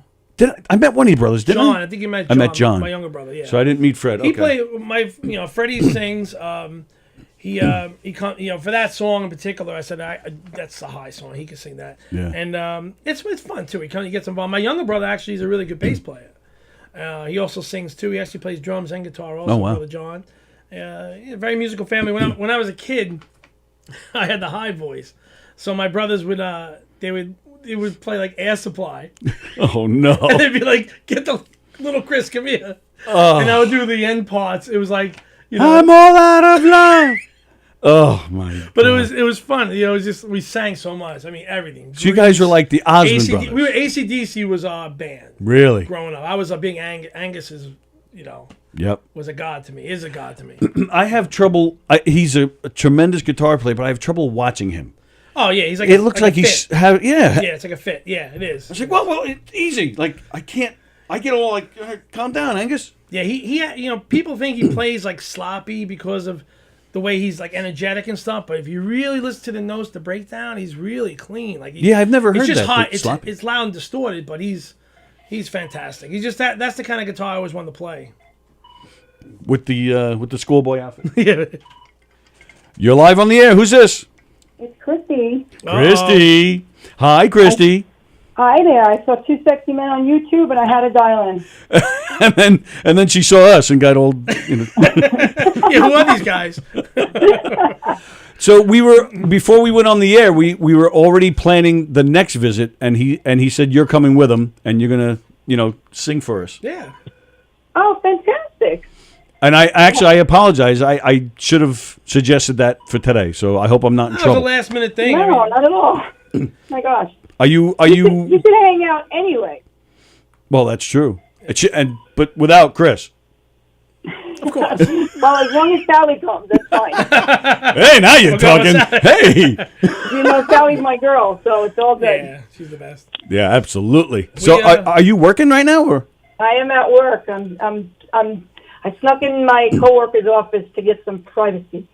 I met one of your brothers, didn't John, I? I think you met I John. met John. My younger brother, yeah. So I didn't meet Fred. He Okay. played Freddie sings. He for that song in particular, I said that's the high song. He can sing that. Yeah. And it's fun too. He kind of gets involved. My younger brother actually is a really good bass player. He also sings too. He actually plays drums and guitar. Also, Oh, wow. Brother John. Very musical family. When I was a kid, I had the high voice, so my brothers would they would play like Air Supply. Oh, no. And they'd be like, get the little Chris, come here. Oh. And I would do the end parts. It was like, I'm all out of love. Oh, my God. But it was fun. It was just, we sang so much. I mean, everything. So you guys were like the Osmond brothers. AC/DC was our band. Really? Growing up. I was a big Angus is, Yep. was a god to me, is a god to me. I have trouble. He's a tremendous guitar player, but I have trouble watching him. Oh, yeah. He's like it looks like he's Yeah, it's like a fit. Yeah, it is. I was like, well, it's easy. Like, I can't. I get all like, calm down, Angus. Yeah, he people think he plays like sloppy because of the way he's like energetic and stuff. But if you really listen to the notes, the breakdown, he's really clean. Like, I've never heard it's just that. hot. Sloppy. It's loud and distorted, but he's fantastic. He's just that's the kind of guitar I always wanted to play. With the schoolboy outfit. Yeah. You're live on the air. Who's this? It's Christie. Christy. Hi, Christy. Hi there. I saw Two Sexy Men on YouTube, and I had to dial in. and then she saw us and got all. Yeah, who are these guys? So before we went on the air, we were already planning the next visit, and he said you're coming with him, and you're gonna sing for us. Yeah. Oh, fantastic. And I apologize. I should have suggested that for today. So I hope I'm not in That was a trouble. last minute thing. No, not at all. My gosh. Are you? You should hang out anyway. Well, that's true. But without Chris. Of course. Well, as long as Sallie comes, that's fine. Hey, now you're talking. Hey. You know, Sallie's my girl, so it's all good. Yeah, she's the best. Yeah, absolutely. So are you working right now, or? I am at work. I snuck in my coworker's office to get some privacy.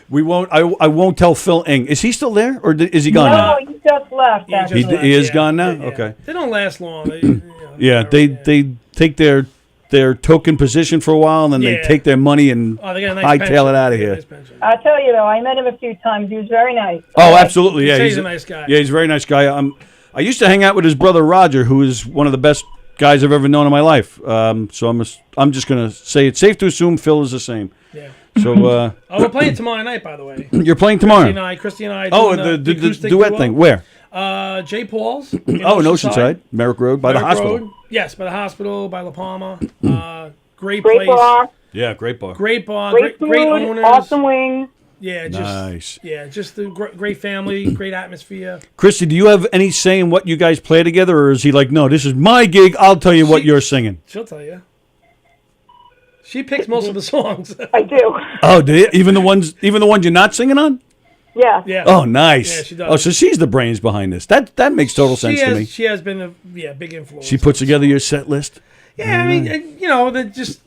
We won't. I won't tell Phil Eng. Is he still there, or is he gone now? No, he just left. He is gone now. Okay. They don't last long. They take their token position for a while, and then they take their money and they got a nice hightail it pension. out of here. I'll tell you though, I met him a few times. He was very nice. Oh, absolutely. Yeah, he's a nice guy. Yeah, he's a very nice guy. I used to hang out with his brother Roger, who is one of the best guys I've ever known in my life. So I'm just gonna say it's safe to assume Phil is the same. Yeah. So we're playing tomorrow night, by the way. You're playing tomorrow. Christie and I. Oh, doing, the acoustic duet duo. thing. Where? Jay Paul's. In Oceanside, Merrick Road, by the hospital. Road. Yes, by the hospital, by La Palma. Great Great place. bar. Yeah, great bar. Great bar. Great food, great owners. awesome wings. Yeah, Nice. Just the great family, great atmosphere. Christy, do you have any say in what you guys play together, or is he like, no, this is my gig, I'll tell you what you're singing? She'll tell you. She picks most of the songs. I do. Oh, do you? Even the ones you're not singing on? Yeah. Yeah. Oh, nice. Yeah, she does. Oh, so she's the brains behind this. That makes total sense to me. She has been a big influence. She puts together your set list. Yeah, I mean, just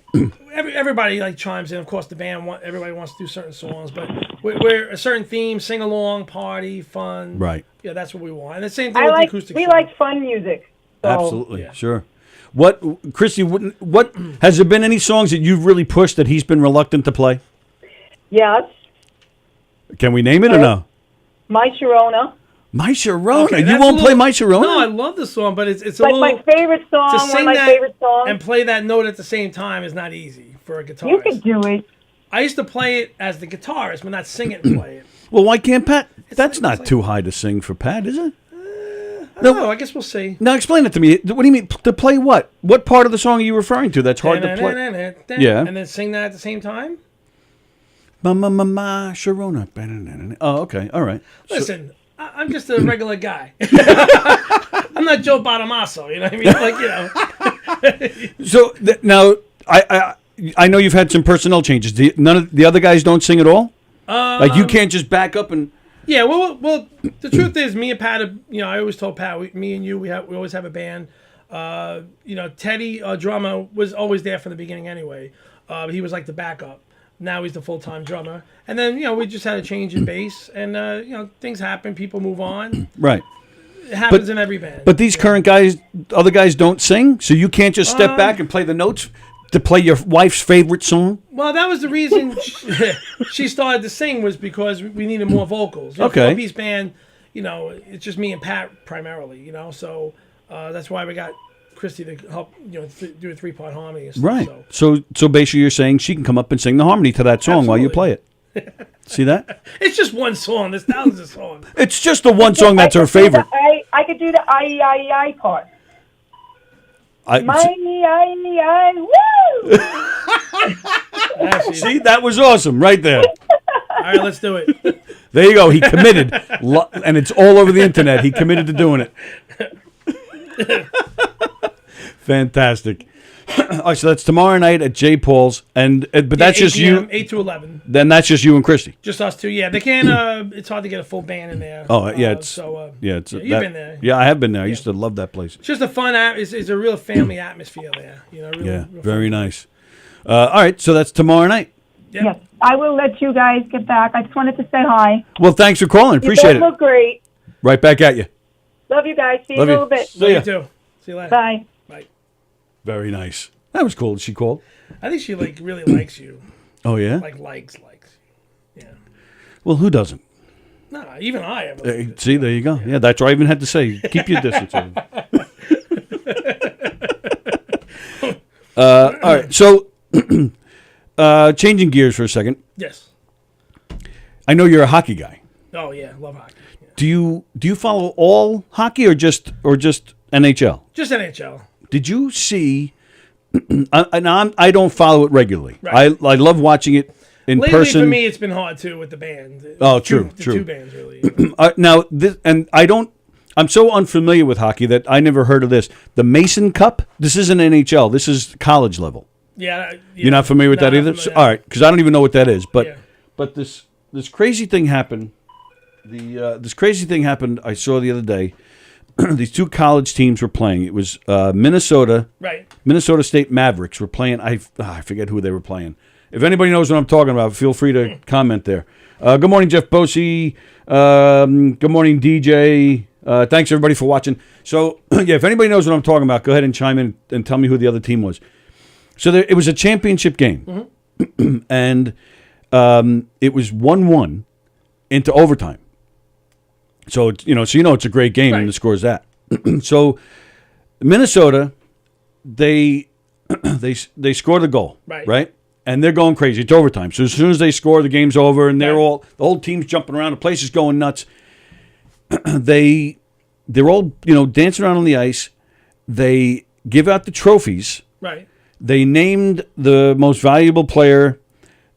everybody like chimes in. Of course, the band everybody wants to do certain songs, but we're a certain theme: sing along, party, fun. Right. Yeah, that's what we want. And the same thing with the acoustic. We show. like fun music. So. Absolutely, sure. What, Christy? What has there been any songs that you've really pushed that he's been reluctant to play? Yes. Can we name it or no? My Sharona. My Sharona. Okay, you won't play My Sharona? No, I love the song, but it's a Like little. my favorite song. To One sing of my that favorite songs. and play that note at the same time is not easy for a guitarist. You could do it. I used to play it as the guitarist, but not sing it and play it. Well, why can't Pat? That's not too high to sing for Pat, is it? I don't know. I guess we'll see. Now explain it to me. What do you mean to play what? What part of the song are you referring to? That's hard to play. Yeah. And then sing that at the same time. Ma Sharona. Oh, okay. All right. Listen, I'm just a regular guy. I'm not Joe Bonamassa, you know what I mean? So now I know you've had some personnel changes. None of the other guys don't sing at all. Like you can't just back up and. Yeah, well, the truth is, me and Pat, I always told Pat, me and you, we always have a band. Teddy, our drummer, was always there from the beginning anyway. He was like the backup. Now he's the full-time drummer. And then, we just had a change in bass. And, things happen. People move on. Right. It happens in every band. But these current guys, other guys don't sing? So you can't just step back and play the notes to play your wife's favorite song? Well, that was the reason she started to sing, was because we needed more vocals. Okay. Four-piece band, it's just me and Pat primarily, so that's why we got Christie to help, do a three-part harmony and stuff. Right. So basically you're saying she can come up and sing the harmony to that song while you play it. See that? It's just one song. There's thousands of songs. It's just the one song that's her favorite. I could do the I part. Woo! See, that was awesome right there. All right, let's do it. There you go. He committed. And it's all over the internet. He committed to doing it. Fantastic. All right, so that's tomorrow night at J. Paul's, but that's just you. 8 to 11. Then that's just you and Christy. Just us two. Yeah, they can't. It's hard to get a full band in there. Oh yeah, you've been there. Yeah, I have been there. I used to love that place. It's just a fun. It's a real family atmosphere there. Real very nice. All right, so that's tomorrow night. Yep. Yes, I will let you guys get back. I just wanted to say hi. Well, thanks for calling. Appreciate You both look great. Right back at you. Love you guys. See you Love in a you. little bit. See ya. You too. See you later. Bye. Bye. Very nice. That was cool. She called. I think she really likes you. Oh yeah. Likes. Yeah. Well, who doesn't? No, even I have. See, there you go. Yeah, that's what I even had to say. Keep your distance. All right. So, changing gears for a second. Yes. I know you're a hockey guy. Oh yeah, love hockey. Yeah. Do you follow all hockey or just NHL? Just NHL. Did you see? I don't follow it regularly. Right. I love watching it in Lately, person. for me, it's been hard too with the band. Oh, true. The two bands really. Now I'm so unfamiliar with hockey that I never heard of this. The Mason Cup. This isn't NHL. This is college level. Yeah. You're not familiar with that either. So, all right, because I don't even know what that is. But this crazy thing happened. This crazy thing happened. I saw the other day. These two college teams were playing. It was Minnesota. Right. Minnesota State Mavericks were playing. I forget who they were playing. If anybody knows what I'm talking about, feel free to comment there. Good morning, Jeff Bosey. Good morning, DJ. Thanks, everybody, for watching. So, if anybody knows what I'm talking about, go ahead and chime in and tell me who the other team was. So, it was a championship game. Mm-hmm. And it was 1-1 into overtime. So, it's a great game, and the score is that. So, Minnesota, they scored a goal, right? And they're going crazy. It's overtime. So as soon as they score, the game's over, and the whole team's jumping around. The place is going nuts. They're all dancing around on the ice. They give out the trophies. Right. They named the most valuable player.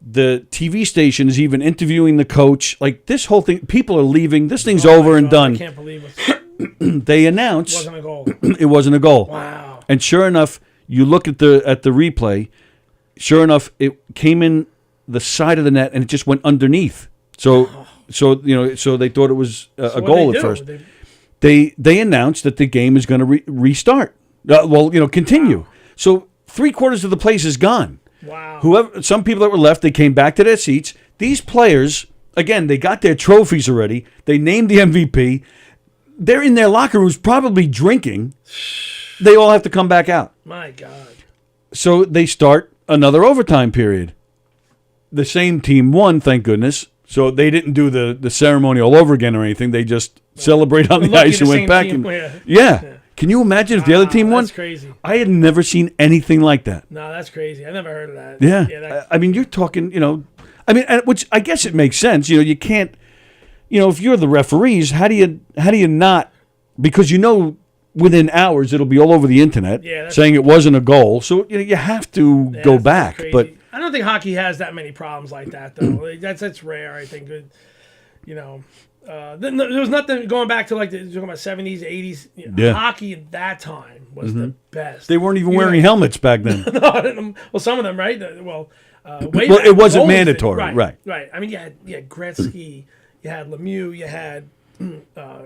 The TV station is even interviewing the coach. Like this whole thing, people are leaving. This thing's over and done. I can't believe it. They announced Wasn't a goal. It wasn't a goal. Wow. And sure enough, you look at the replay. Sure enough, it came in the side of the net and it just went underneath. So they thought it was a goal at first. They announced that the game is going to restart. Continue. Wow. So 3/4 of the place is gone. Wow. Some people that were left, they came back to their seats. These players, again, they got their trophies already. They named the MVP. They're in their locker rooms probably drinking. They all have to come back out. My God. So they start another overtime period. The same team won, thank goodness. So they didn't do the ceremony all over again or anything. They just celebrate on the ice and went back. Yeah. Can you imagine if the other team won? That's crazy. I had never seen anything like that. No, that's crazy. I never heard of that. Yeah. I mean, you're talking, which I guess it makes sense. You can't, if you're the referees, how do you not, because within hours it'll be all over the internet saying it wasn't a goal. So you have to go back. But I don't think hockey has that many problems like that, though. That's rare, I think. There was nothing going back to you're talking about 70s, 80s. Hockey at that time was the best. They weren't even wearing helmets back then. Well, some of them, right? It wasn't mandatory, right? Right. I mean, you had Gretzky, you had Lemieux, you had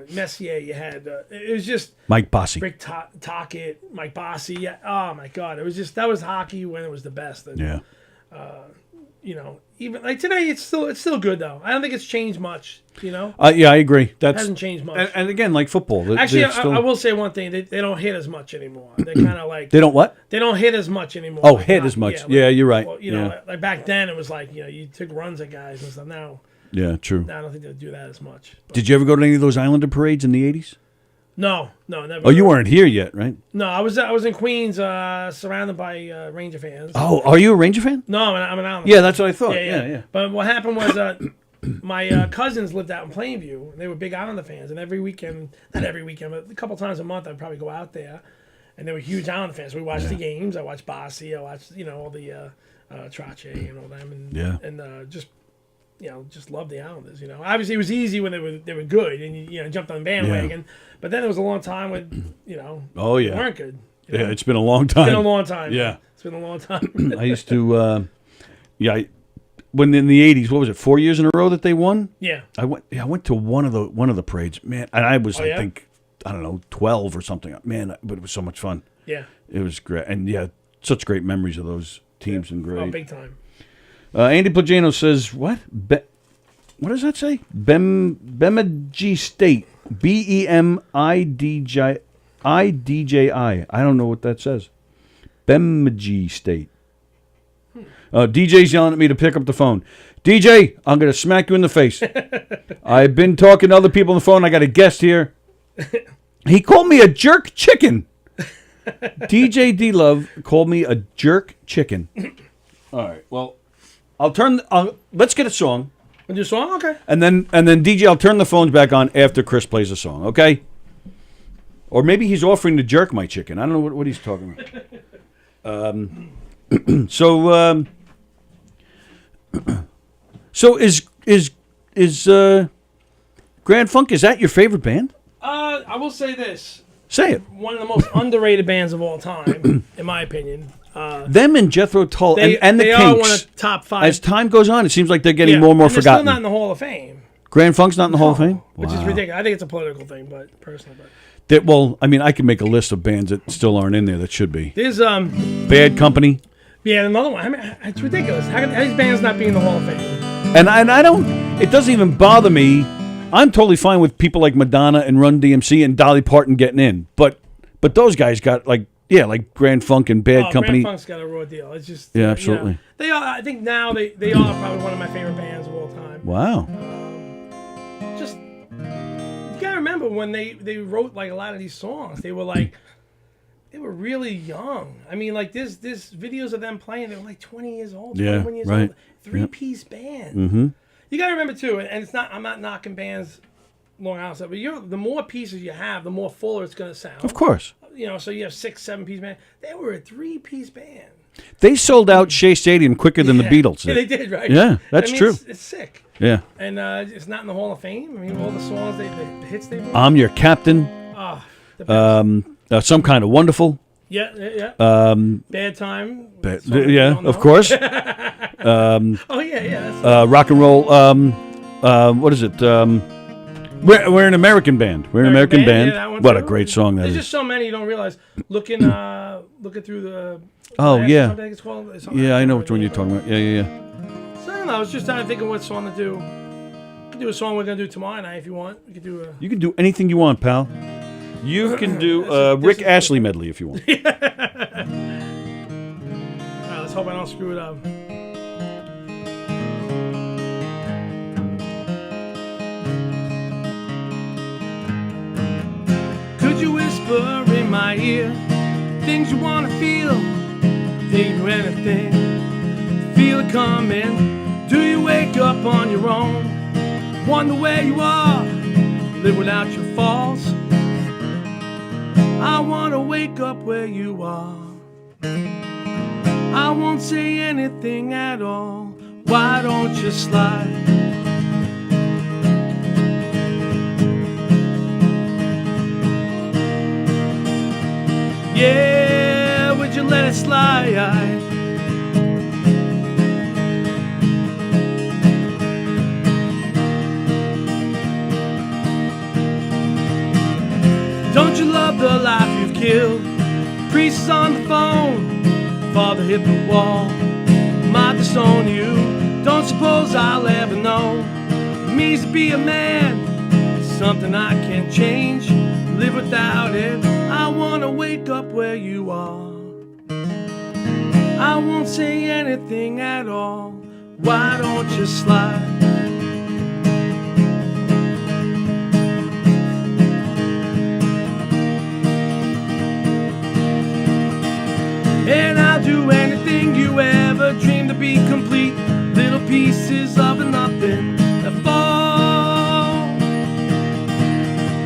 Messier, you had it was just Mike Bossy, Rick Tocchet, Mike Bossy. Yeah. Oh my God, that was hockey when it was the best. And, even like today, it's still good though. I don't think it's changed much. Yeah, I agree. That hasn't changed much. And again, like football, actually, I will say one thing: they don't hit as much anymore. They're kind of like they don't what? They don't hit as much anymore. Oh, hit as much? Yeah, you're right. Well, like back then, it was like you took runs at guys and stuff. Now, yeah, true. Now I don't think they do that as much. But. Did you ever go to any of those Islander parades in the '80s? No, never. Oh, you weren't here yet, right? No, I was in Queens, surrounded by Ranger fans. Oh, are you a Ranger fan? No, I'm an Islander. Yeah, that's what I thought. Yeah. But what happened was my cousins lived out in Plainview, and they were big Islander fans. And every weekend, not every weekend, but a couple times a month, I'd probably go out there. And they were huge Islander fans. So we watched the games. I watched Bossy. I watched all the Trache and all them, and just loved the Islanders. Obviously it was easy when they were good, and you jumped on the bandwagon. Yeah. But then there was a long time when they weren't good. Yeah, it's been a long time. It's been a long time. Yeah, it's been a long time. I used to, when in the '80s, what was it? 4 years in a row that they won. Yeah, I went to one of the parades, man, and I was I think I don't know 12 or something, man, but it was so much fun. Yeah, it was great, and such great memories of those teams and great. Oh, big time. Andy Plagano says, what? What does that say? Bemidji State. BEMIDJI. I don't know what that says. Bemidji State. DJ's yelling at me to pick up the phone. DJ, I'm going to smack you in the face. I've been talking to other people on the phone. I got a guest here. He called me a jerk chicken. DJ D-Love called me a jerk chicken. All right, well... let's get a song. Want to do a song? Okay. And then DJ, I'll turn the phones back on after Chris plays a song, okay? Or maybe he's offering to jerk my chicken. I don't know what he's talking about. So is Grand Funk, is that your favorite band? I will say this. Say it. One of the most underrated bands of all time, in my opinion. Them and Jethro Tull and the Kinks. They are one of the top 5. As time goes on, it seems like they're getting more and more forgotten. They're still not in the Hall of Fame. Grand Funk's not in the Hall of Fame? Which is ridiculous. I think it's a political thing, but personally. I can make a list of bands that still aren't in there that should be. There's Bad Company. Yeah, another one. I mean, it's ridiculous. How these bands not be in the Hall of Fame? And I don't. It doesn't even bother me. I'm totally fine with people like Madonna and Run DMC and Dolly Parton getting in, but those guys got like Grand Funk and Bad Company. Grand Funk's got a raw deal. It's just absolutely. They are. I think now they are probably one of my favorite bands of all time. Wow. Just you gotta remember when they wrote like a lot of these songs, they were really young. I mean, like there's videos of them playing. They were like 20 years old, 21 years old. 3-piece band. Mm-hmm. You gotta remember too, and it's not. I'm not knocking bands long outside, but the more pieces you have, the more fuller it's gonna sound. Of course. So you have 6-7 piece band. They were a 3-piece band. They sold out Shea Stadium quicker than the Beatles. Yeah, they did, right? Yeah, that's true. It's sick. Yeah. And it's not in the Hall of Fame. I mean, all the songs, the hits they made. I'm Your Captain. Some Kind of Wonderful. Yeah. Bad Time. Yeah, of course. Oh, yeah. Rock and Roll. What is it? We're an American band. We're an American band. Yeah, that one What too. a great song that There's is. just so many you don't realize. Looking through the. Oh, glass, yeah. I think it's called. Yeah, I know which one you're talking about. Yeah. So I don't know. I was just trying to think of what song to do. We could do a song we're gonna do tomorrow night if you want. We could do a. You can do anything you want, pal. You can do Rick Astley medley if you want. All right, let's hope I don't screw it up. Could you whisper in my ear things you wanna feel? Think of anything, feel it coming. Do you wake up on your own? Wonder where you are, live without your faults. I wanna wake up where you are. I won't say anything at all. Why don't you slide? Yeah, would you let it slide? Don't you love the life you've killed? Priest is on the phone, father hit the wall. Might disown you, don't suppose I'll ever know. It means to be a man, something I can't change. Live without it, I wanna wake up where you are. I won't say anything at all. Why don't you slide? And I'll do anything you ever dreamed to be complete. Little pieces of nothing that fall.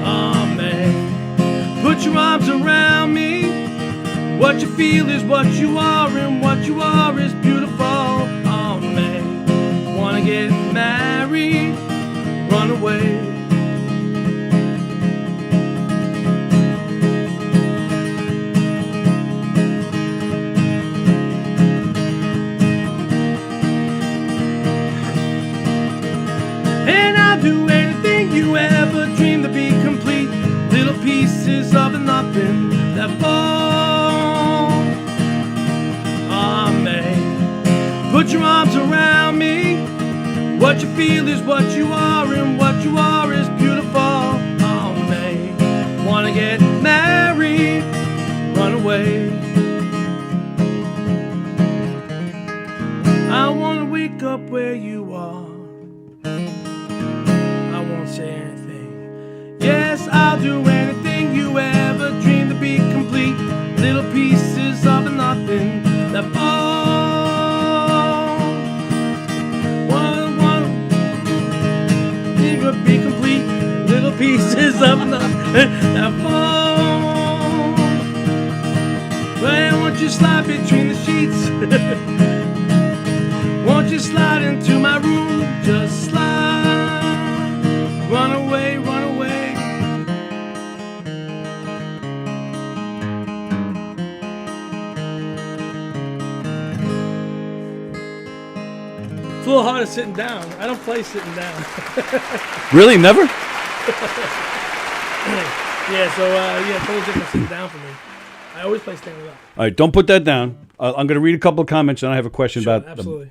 Oh man, put your arms around me. What you feel is what you are, and what you are is beautiful. Oh man, wanna get married, run away. Do anything you ever dreamed to be complete. Little pieces of nothing that fall. Amen. Put your arms around me. What you feel is what you are, and what you are is beautiful. Amen. Wanna get married, run away. I wanna wake up where you are. Say anything. Yes, I'll do anything you ever dreamed to be complete. Little pieces of nothing that fall. One, it would be complete. Little pieces of nothing that fall. Well, won't you slide between the sheets? Won't you slide into my room? Just slide. Run away, run away. It's a little harder sitting down. I don't play sitting down. Really? Never? Yeah, so it's a little different sitting down for me. I always play standing up. All right, don't put that down. I'm going to read a couple of comments, and I have a question about. Absolutely.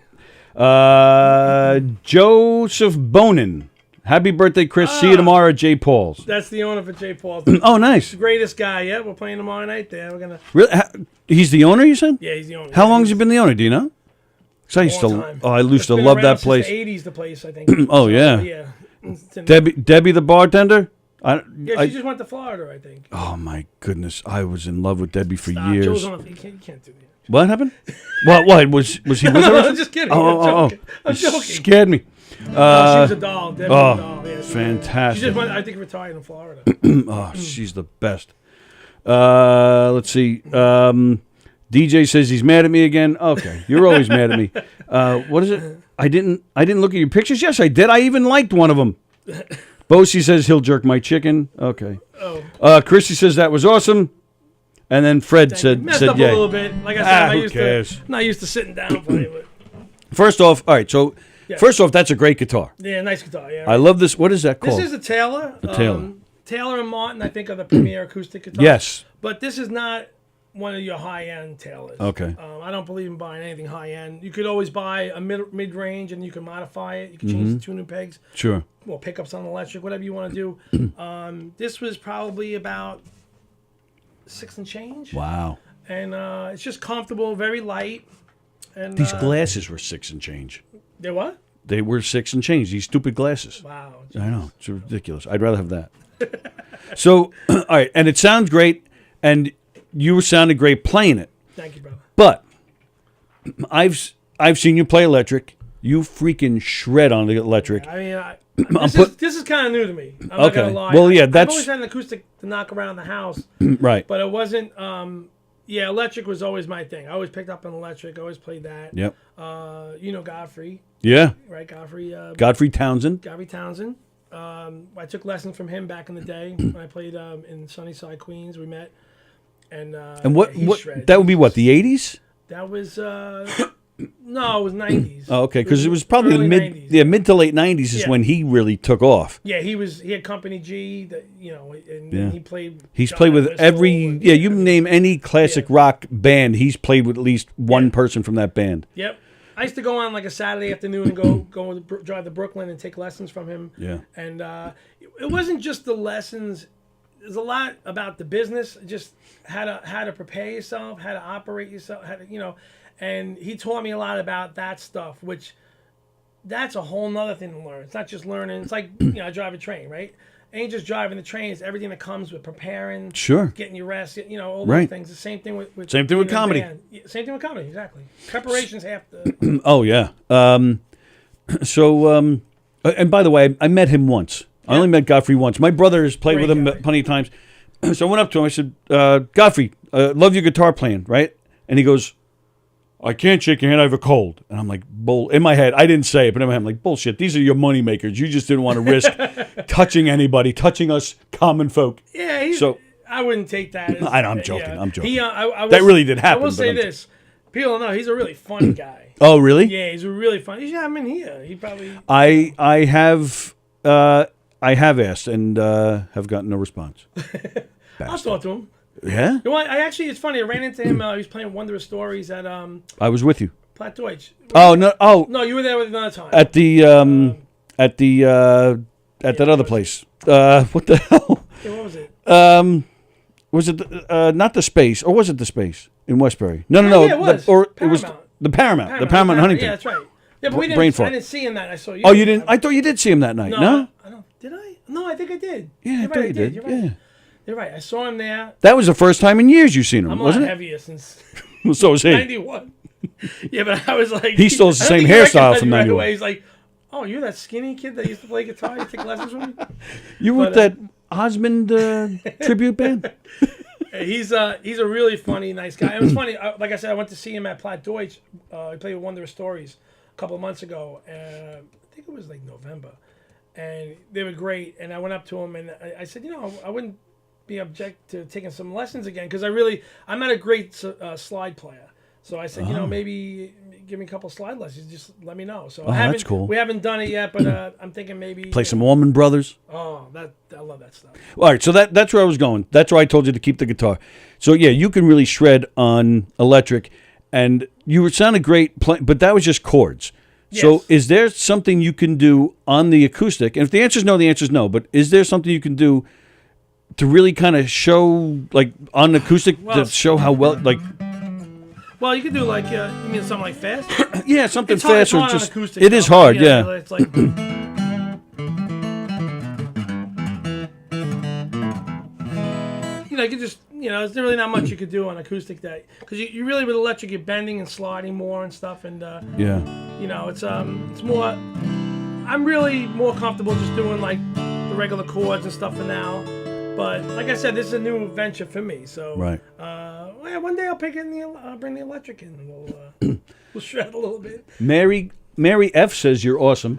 Joseph Bonin. Happy birthday, Chris. See you tomorrow at J. Paul's. That's the owner for J. Paul's. Oh, nice. Greatest guy. Yeah, we're playing tomorrow night there. We're gonna. Really? He's the owner, you said? Yeah, he's the owner. How long has he been the owner? Do you know? Because I used to. Time. Oh, I used to It's been love around that since place. The '80s, the place I think. Oh yeah. Yeah. Debbie, the bartender. Yeah, she just went to Florida, I think. Oh my goodness, I was in love with Debbie for Stop. years. Joe's on you can't do that. What happened? What was he with No, her? I'm just kidding. Oh, I'm joking. Scared me. No, she was a doll. Debbie was a doll. Yeah, fantastic. She just went, I think, retired in Florida. Oh, she's the best. Let's see. DJ says he's mad at me again. Okay, you're always mad at me. What is it? I didn't look at your pictures. Yes, I did. I even liked one of them. Bosie says he'll jerk my chicken. Okay. Oh. Christie says that was awesome. And then Fred said messed up yay. a little bit. Like I said, who I'm not used to sitting down playing. But First off, all right. So first off, that's a great guitar. yeah, nice guitar. Yeah. I love this. What is that called? This is a Taylor. A Taylor. Taylor and Martin, I think, are the premier acoustic guitars. Yes. But this is not one of your high-end Taylors. Okay. I don't believe in buying anything high-end. You could always buy a mid-range, and you can modify it. You can change the tuning pegs. Sure. Well, pickups on electric, whatever you want to do. This was probably about 6 and change. Wow. And it's just comfortable, very light. And These glasses were 6 and change. They're what? They were 6 and change. These stupid glasses. Wow. I know. It's ridiculous. I'd rather have that. So, all right. And it sounds great. And you sounded great playing it. Thank you, brother. But I've seen you play electric. You freaking shred on the electric. I mean, this is kind of new to me. I'm not Okay. gonna lie. Well, yeah, I've that's- always had an acoustic to knock around the house. Right. But it wasn't. Yeah, electric was always my thing. I always picked up an electric. I always played that. Yep. You know Godfrey. Yeah. Right, Godfrey. Godfrey Townsend. Godfrey Townsend. I took lessons from him back in the day when I played in Sunnyside, Queens. We met. And what? he What? shredded. That would be what? The 80s? That was no, it was 90s. Oh, okay. Because it was probably the early mid, 90s. yeah, mid to late 90s is Yeah. when he really took off. Yeah, he had Company G, that and Yeah. he played. He's John played with Entwistle every. and- Yeah, you name any classic rock band, he's played with at least one person from that band. Yep. I used to go on like a Saturday afternoon and drive to Brooklyn and take lessons from him. Yeah. And it wasn't just the lessons. There's a lot about the business, just how to prepare yourself, how to operate yourself, how to and he taught me a lot about that stuff, which that's a whole nother thing to learn. It's not just learning. It's like I drive a train, right? Ain't just driving the train. It's everything that comes with preparing, Sure, getting your rest, all those Right. things. The same thing with Same thing with being in a comedy. band. Yeah, same thing with comedy, exactly. Preparation's half the. Oh yeah. And by the way, I met him once. I only met Godfrey once. My brother has played with him plenty of times. So I went up to him. I said, Godfrey, love your guitar playing, right? And he goes, I can't shake your hand. I have a cold. And I'm like, bull. In my head, I didn't say it, but in my head, I'm like, bullshit. These are your money makers. You just didn't want to risk touching anybody, touching us common folk. Yeah, I wouldn't take that. As, I'm joking. Yeah. I'm joking. That really did happen. I will but say I'm- this: people know he's a really funny guy. Oh, really? Yeah, he's a really funny. You should have him in here. He probably. I have asked and have gotten no response. I'll talk to him. Yeah. You know what? it's funny. I ran into him. He was playing Wondrous Stories at I was with you. Platt Deutsch. Oh no! Oh No, you were there with another time. at that other place. What the hell? Yeah, what was it? Was it not the Space, or was it the Space in Westbury? No. Yeah, it was. It was the Paramount. The Paramount in Huntington. Yeah, that's right. Yeah, but we Brain didn't. fart. I didn't see him that. I saw you. Oh, you didn't? I thought you did see him that night. No. I don't. Did I? No, I think I did. Yeah, You're I thought right, you did. You're right. Yeah. You're right. I saw him there. That was the first time in years you've seen him, I'm a lot wasn't it? heavier since So was he. 91. Yeah, but I was like, He still has the I don't same think he hairstyle recognized from me right 91. away. He's like, oh, you're that skinny kid that used to play guitar. You take lessons from me. You were with But, that Osmond tribute band. He's a really funny, nice guy. It was funny. Like I said, I went to see him at Platt Deutsch. He played with Wondrous Stories a couple of months ago. And I think it was like November. And they were great. And I went up to him and I said, I wouldn't be object to taking some lessons again because I'm not a great slide player. So I said, maybe give me a couple slide lessons. Just let me know. So that's cool. We haven't done it yet, but I'm thinking maybe Play some Allman Brothers. Oh, I love that stuff. All right, so that's where I was going. That's where I told you to keep the guitar. So yeah, you can really shred on electric, and you sounded great, but that was just chords. Yes. So is there something you can do on the acoustic? And if the answer is no, the answer is no. But is there something you can do to really kind of show, like on acoustic, to show how well, like? Well, you could do like you mean something like fast? Yeah, something It's hard- fast it's or hard on just. acoustic, It is though. hard, yeah. It's like. You could just, there's really not much you could do on acoustic that, because you really with electric you're bending and sliding more and stuff, and Yeah. it's more. I'm really more comfortable just doing like the regular chords and stuff for now, But like I said, this is a new venture for me. So Right. Yeah, one day I'll bring the electric in. We'll shred a little bit. Mary F says you're awesome.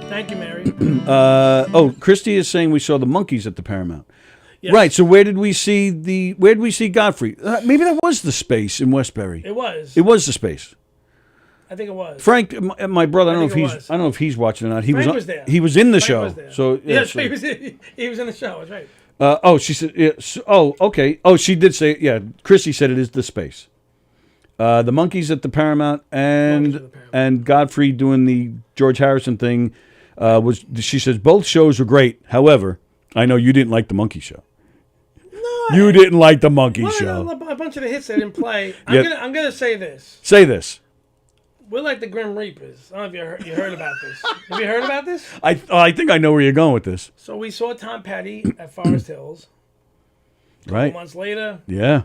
Thank you, Mary. Christie is saying we saw the monkeys at the Paramount. Yes. Right. So where did we see Godfrey? Maybe that was the space in Westbury. It was. It was the space. I think it was. Frank, my brother. I don't know if he's watching or not. Frank was there. He was in the Frank show. was there. So yes, so. he was in the show. That's right. She said. Yeah, okay. She did say. Yeah, Chrissy said it is the space. The monkeys at the Paramount and Godfrey doing the George Harrison thing. She says both shows were great. However, I know you didn't like the monkey show. No, you didn't like the monkey show. A bunch of the hits that didn't play. Yeah. I'm gonna say this. Say this. We're like the Grim Reapers. I don't know if you heard about this. Have you heard about this? I think I know where you're going with this. So we saw Tom Petty at Forest Hills. Right. 2 months later. Yeah.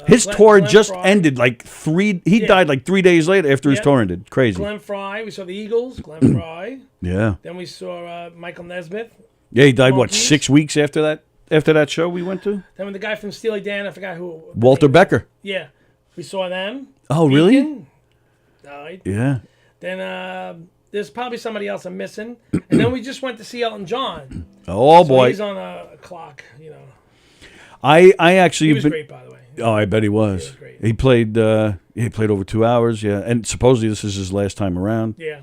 His tour just Fry. ended like 3. He died like 3 days later after his tour ended. Crazy. Glenn Fry. We saw the Eagles. Glenn Fry. Yeah. Then we saw Michael Nesmith. Yeah, he died Monkeys. 6 weeks after that. After that show we went to. Then with the guy from Steely Dan, I forgot who. Walter Becker. Yeah, we saw them. Oh, really? Deacon died. Yeah. Then there's probably somebody else I'm missing. And then we just went to see Elton John. Oh So boy. he's on a clock, I actually He was been, great, by the way. Oh, I bet he was. He played over 2 hours, yeah. And supposedly this is his last time around. Yeah.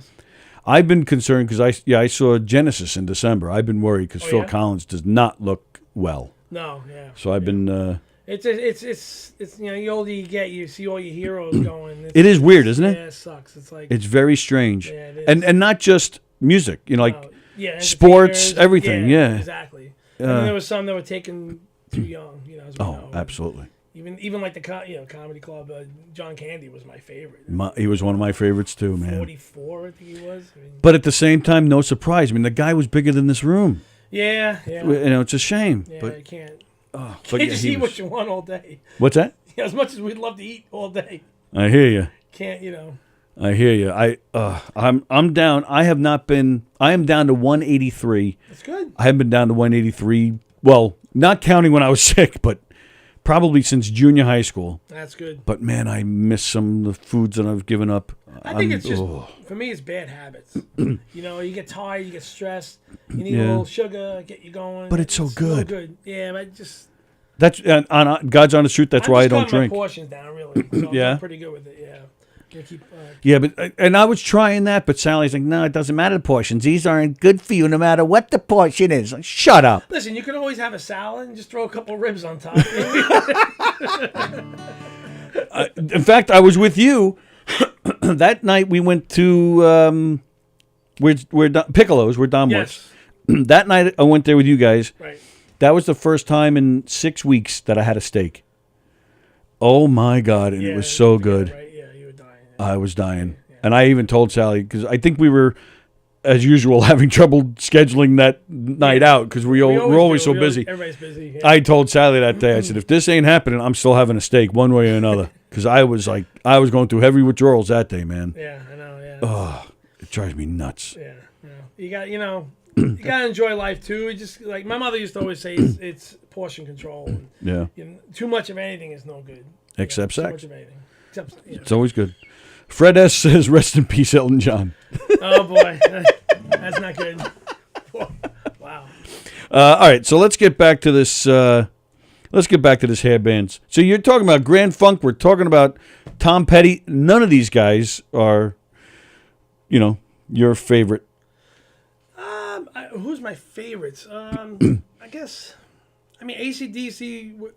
I've been concerned because I saw Genesis in December. I've been worried because Phil Collins does not look well. No, yeah. So I've been It's the older you get, you see all your heroes going. It is weird, isn't it? Yeah, it sucks. It's like it's very strange. Yeah, it is. And not just music, like yeah, sports, entertainers, everything. Yeah, exactly. And then there was some that were taken too young. As we know. Absolutely. Even like the comedy club, John Candy was my favorite. He was one of my favorites too, man. 44, I think he was. But at the same time, no surprise. I mean, the guy was bigger than this room. Yeah. It's a shame. Yeah, but you can't. But Can't just eat what you want all day. What's that? As much as we'd love to eat all day. I hear you. Can't. I hear you. I'm down. I am down to 183. That's good. I haven't been down to 183. Well, not counting when I was sick, but probably since junior high school. That's good. But man, I miss some of the foods that I've given up. I think it's just for me. It's bad habits. You get tired, you get stressed. You need a little sugar, get you going. But it's so good. Good. Yeah, but just that's on God's honest truth. That's why I don't drink. My portions down, really. So I'm pretty good with it. Yeah. Yeah, but and I was trying that, but Sally's like, no, it doesn't matter the portions. These aren't good for you, no matter what the portion is. Like, shut up. Listen, you can always have a salad and just throw a couple ribs on top. In fact, I was with you that night. We went to Piccolo's, where Dom Yes. was. That night, I went there with you guys. Right. That was the first time in 6 weeks that I had a steak. Oh my God, and it was so good. Right? Yeah, you were dying. I was dying. Yeah. And I even told Sally, because I think we were, as usual, having trouble scheduling that night out because we're always so busy. Everybody's busy. Yeah. I told Sally that day, I said, if this ain't happening, I'm still having a steak one way or another. Because I was going through heavy withdrawals that day, man. Yeah, I know, yeah. Oh, it drives me nuts. Yeah. You got, you gotta enjoy life too. It just like my mother used to always say, it's portion control. And, Yeah. Too much of anything is no good. Except sex. Too much of anything. Except, It's always good. Fred S. says, rest in peace, Elton John. Oh, boy. That's not good. Wow. All right, so let's get back to this. Let's get back to this hair bands. So you're talking about Grand Funk. We're talking about Tom Petty. None of these guys are, your favorite. Who's my favorites? I guess. I mean, AC/DC. All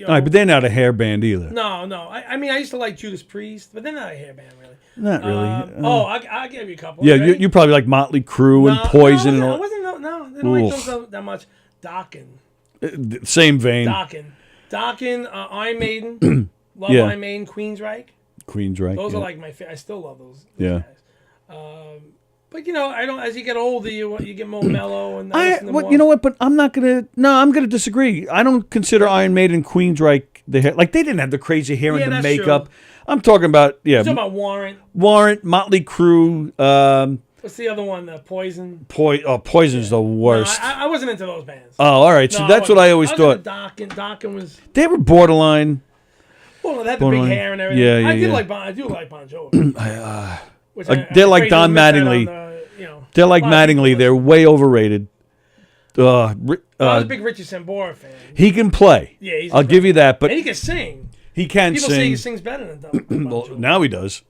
right, but they're not a hair band either. No. I mean, I used to like Judas Priest, but they're not a hair band, really. Not really. I'll give you a couple. Yeah, you probably like Motley Crue and Poison and all. I wasn't. No, they don't like those that much. Dokken. Same vein. Dokken, Iron Maiden. Love Iron Maiden, Queensryche. Those are like my favorite. I still love those guys. But I don't. As you get older, you get more mellow and. You know what? But I'm not gonna. No, I'm gonna disagree. I don't consider Iron Maiden, Queensryche the hair. Like they didn't have the crazy hair and the makeup. True. I'm talking about You're talking about Warrant. Motley Crue. What's the other one? Poison. Poison's the worst. No, I wasn't into those bands. Oh, all right. So that's what I always thought. Dokken was. They were borderline. Well, they had the big hair and everything. Yeah. I do like Bon Jovi. They're like Don Mattingly. They're like Mattingly. They're way overrated. I was a big Richie Sambora fan. He can play. Yeah, I'll give you that. But and he can sing. He can People sing. say he sings better than Bon Well, Jovi. now he does.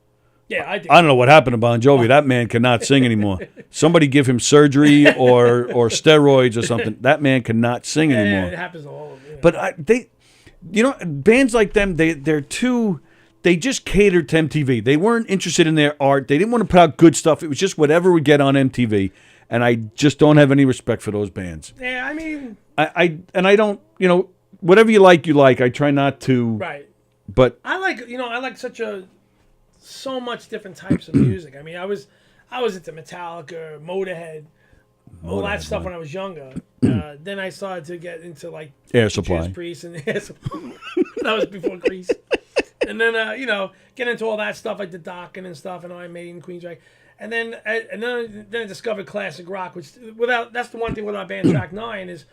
Yeah, I do. I don't know what happened to Bon Jovi. That man cannot sing anymore. Somebody give him surgery or steroids or something. That man cannot sing anymore. It happens to all of them. But bands like them, they're too. They just catered to MTV. They weren't interested in their art. They didn't want to put out good stuff. It was just whatever would get on MTV. And I just don't have any respect for those bands. Yeah, I mean, I don't. Whatever you like, you like. I try not to. Right. But I like so much different types of music. I mean, I was into Metallica, Motorhead, all that stuff when I was younger. Then I started to get into like Air Supply. Judas Priest and Air Supply. That was before Grease. And then get into all that stuff like the Dokken and stuff and Iron Maiden, Queensrÿche. And then I discovered classic rock, which that's the one thing with our band Tracknine is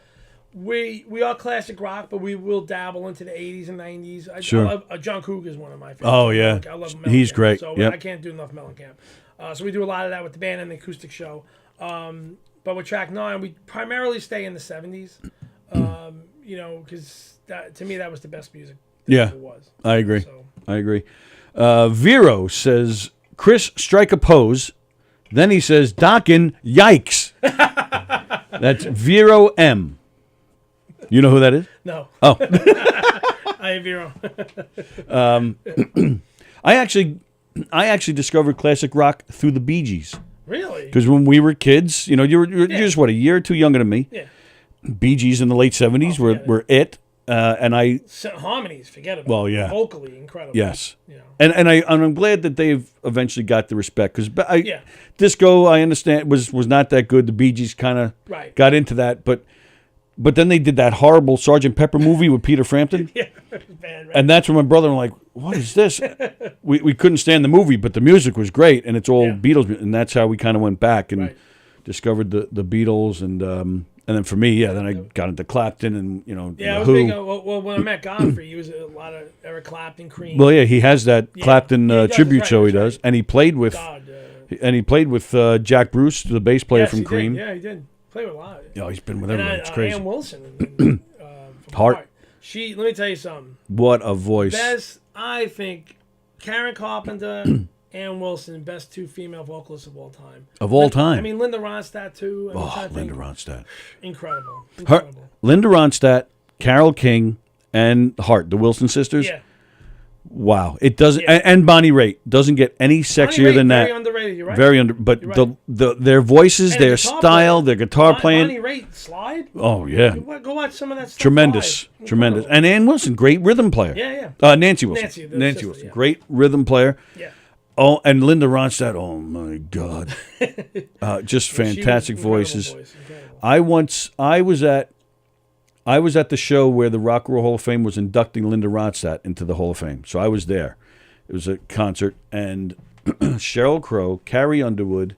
we are classic rock, but we will dabble into the 80s and 90s. Sure. I love, John Cougar is one of my favorites. Oh, yeah. I love He's Mellencamp, great. So Yep. I can't do enough Mellencamp. So we do a lot of that with the band and the acoustic show. But with Tracknine, we primarily stay in the 70s, because to me that was the best music that ever was. I agree. I agree. Vero says, Chris, strike a pose. Then he says, Dokken, yikes. That's Vero M. You know who that is? No. Oh. Hi, Vero. I actually discovered classic rock through the Bee Gees. Really? Because when we were kids, you're just what, a year or two younger than me. Yeah. Bee Gees in the late 70s were it. And I harmonies, forget about it. Well, yeah. Vocally, incredible. Yes. And I'm glad that they've eventually got the respect because disco, I understand, was not that good. The Bee Gees kind of got into that, but then they did that horrible Sgt. Pepper movie with Peter Frampton. Yeah, it was bad, right? And that's when my brother and I were like, what is this? we couldn't stand the movie, but the music was great, and it's all Beatles, and that's how we kind of went back and discovered the Beatles, and then for me, then I got into Clapton and I was Who. big. Well, when I met Godfrey, he was a lot of Eric Clapton, Cream. Well, yeah, he has that Clapton tribute show he does, right. and he played with Jack Bruce, the bass player from Cream. Yeah, he did. Play with a lot. He's been with everyone. It's crazy. Ann Wilson. From Heart. Let me tell you something. What a voice. Best, I think, Karen Carpenter, Ann Wilson, best two female vocalists of all time. Of all time. I mean, Linda Ronstadt, too. Linda Ronstadt. Incredible. Linda Ronstadt, Carole King, and Hart, the Wilson sisters. Yeah. Wow. It doesn't, and Bonnie Raitt doesn't get any sexier than that. Very underrated, you're right. Very but their voices, their style, their guitar playing. Bonnie Raitt, Slide? Oh, yeah. Go watch some of that stuff. Tremendous. And Ann Wilson, great rhythm player. Yeah. Nancy Wilson. Nancy Wilson, yeah. great rhythm player. Yeah. Oh, and Linda Ronstadt, oh my God. Just fantastic voices. I was at the show where the Rock and Roll Hall of Fame was inducting Linda Ronstadt into the Hall of Fame. So I was there. It was a concert, and Sheryl Crow, Carrie Underwood,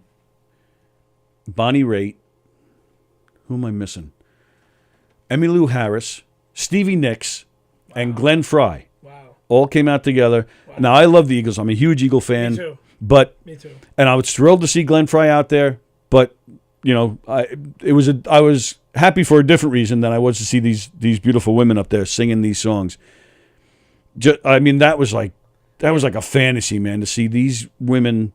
Bonnie Raitt, who am I missing? Emmylou Harris, Stevie Nicks, and Glenn Frey. Wow. All came out together. Wow. Now, I love the Eagles. I'm a huge Eagle fan. Me too. Me too. And I was thrilled to see Glenn Frey out there, but, I was happy for a different reason than I was to see these beautiful women up there singing these songs. That was like a fantasy, man, to see these women,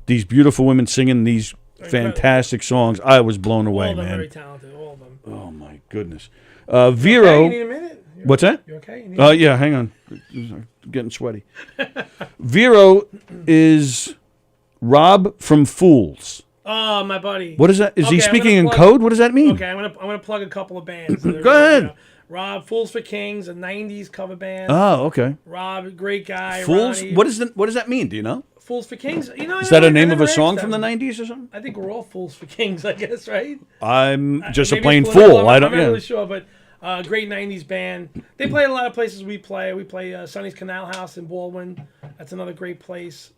these beautiful women singing these fantastic songs. I was blown away, all of them man. Very talented, all of them. Oh my goodness. Vero. You need a minute? What's that? You okay? Yeah, hang on. I'm getting sweaty. Vero is Rob from Fools. Oh, my buddy. What is that? Is he speaking in code? What does that mean? Okay, I'm gonna plug a couple of bands. Go ahead. Rob, Fools for Kings, a '90s cover band. Oh, okay. Rob, great guy. Fools. Ronnie. What does that mean? Do you know? Fools for Kings. Is that a name of a song from the '90s or something? I think we're all fools for kings. I guess, right? I'm just a Maybe plain it's political. fool. I'm not really sure, but great '90s band. They play a lot of places we play. We play Sonny's Canal House in Baldwin That's another great place.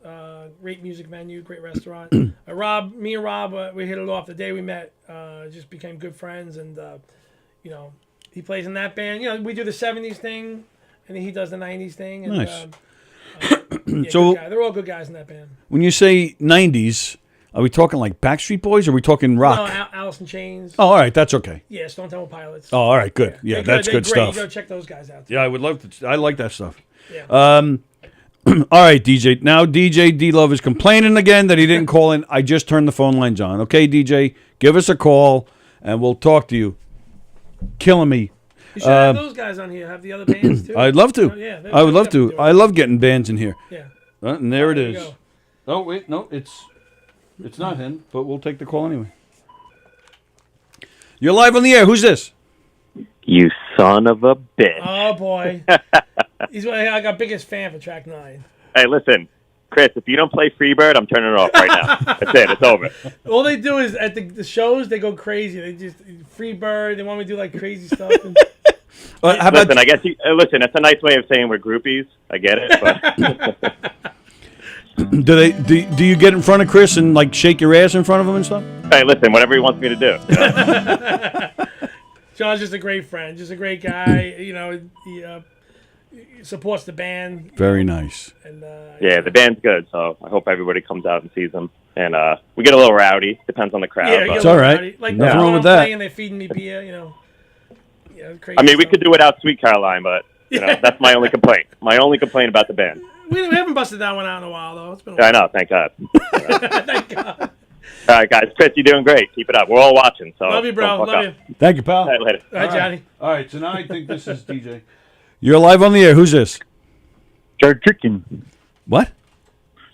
Great music venue, great restaurant. Me and Rob, we hit it off the day we met. Just became good friends, and you know, he plays in that band. You know, we do the '70s thing, and he does the '90s thing. And, Nice. Yeah, So- they're all good guys in that band. When you say 90s, are we talking like Backstreet Boys or are we talking rock? No, Alice in Chains. Oh, all right. That's okay. Yeah, Stone Temple Pilots. Oh, all right. Good. Yeah, They're that's they're good great. stuff. You go check those guys out. Yeah, I would love to. I like that stuff. Yeah. All right, DJ. Now DJ D-Love is complaining again that he didn't call in. I just turned the phone lines on. Okay, DJ, give us a call and we'll talk to you. Killing me. You should have those guys on here. Have the other bands too. I'd love to. Oh, yeah, I would love definitely to. do it. I love getting bands in here. Yeah. And there it There you is. go. Oh wait, no, it's not him, but we'll take the call anyway. You're live on the air. Who's this? You son of a bitch. Oh boy. He's I got biggest fan for Tracknine. Hey, listen, Chris, if you don't play Freebird, I'm turning it off right now. That's it. It's over. All they do is at the shows they go crazy. They just Freebird. They want me to do like crazy stuff. And, How about Listen, I guess you, listen, that's a nice way of saying we're groupies. I get it. But do you get in front of Chris and like shake your ass in front of him and stuff? hey, listen, whatever he wants me to do. You know? John's just a great friend, just a great guy. You know, he supports the band. Very nice. And Yeah, the band's good, so I hope everybody comes out and sees them. And we get a little rowdy. Depends on the crowd. Yeah, but- It's all right. Like Nothing when wrong with I'm that. playing, they're feeding me beer. You know. Yeah, crazy I mean, we stuff. could do without Sweet Caroline, but you know, that's my only complaint. My only complaint about the band. We haven't busted that one out in a while though. It's been a I while. know, thank God. Thank God. All right, guys. Chris, you're doing great. Keep it up. We're all watching. So Love you, bro. don't fuck Love up. you. Thank you, pal. All right, later. All right, Johnny. All right, so now I think this is DJ. You're live on the air. Who's this? Jerk chicken. What?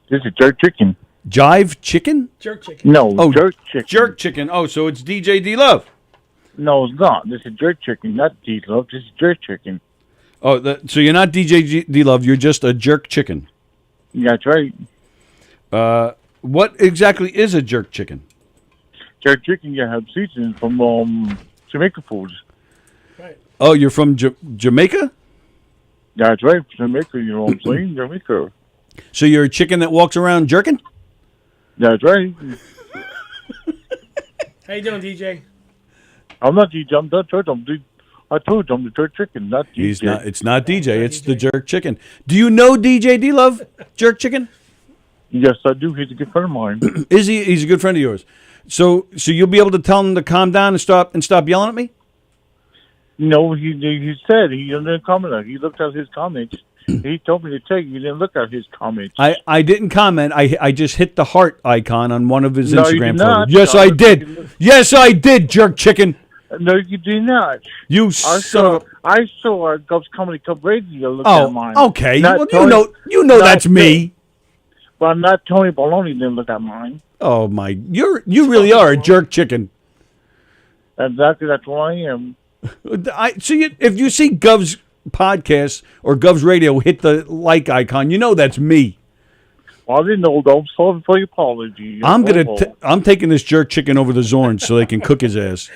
This is jerk chicken. Jive Chicken? Jerk chicken. No, Oh, jerk chicken. Jerk Chicken. Oh, so it's DJ D-Love. No, it's not. This is jerk chicken, not D-Love. This is jerk chicken. Oh, so you're not DJ D-Love. You're just a jerk chicken. That's right. What exactly is a jerk chicken? Jerk chicken, you have seasoning from Jamaica foods. Oh, you're from Jamaica? That's right, Jamaica, you know what I'm saying? Jamaica. So you're a chicken that walks around jerking? That's right. How you doing, DJ? I'm not DJ, I'm not church, I told you I'm the jerk chicken, not DJ. He's not. It's not DJ. It's the jerk chicken. Do you know DJ D-Love? Jerk chicken? Yes, I do. He's a good friend of mine. Is he? He's a good friend of yours. So you'll be able to tell him to calm down and stop yelling at me? No, he said he didn't comment. He looked at his comments. He told me to tell you, he didn't look at his comments. I didn't comment. I just hit the heart icon on one of his No, you Instagram did not. photos. Yes, No, I did. Yes, I did, jerk chicken. No, you did not. You son of a... I saw our Gulf's Comedy Club radio look at mine. Oh, okay. Not Well, Tony- you know not that's me. But not Tony Baloney didn't look at mine. Oh my! You really are a jerk chicken. Exactly, that's what I am. If you see Gov's podcast or Gov's radio, hit the like icon. You know that's me. Well, I didn't know, though. Sorry for your apology. I'm taking this jerk chicken over the Zorn so they can cook his ass.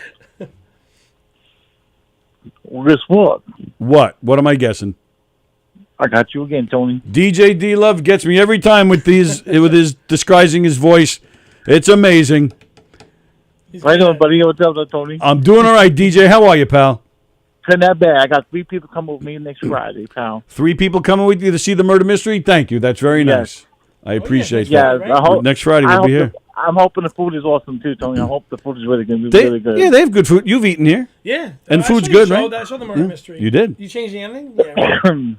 Well, guess what? What? What am I guessing? I got you again, Tony. DJ D-Love gets me every time with his disguising his voice. It's amazing. I know, buddy. What's up, Tony? I'm doing all right, DJ. How are you, pal? Not bad. I got 3 people coming with me next Friday, pal. 3 people coming with you to see the murder mystery? Thank you. That's very nice. I appreciate Yeah, that. Next Friday we'll be here. I'm hoping the food is awesome, too, Tony. I hope the food is really good. They Really good. have good food. You've eaten here. Yeah. And I food's saw you good, right? I saw the murder mystery. You did. You changed the ending? Yeah.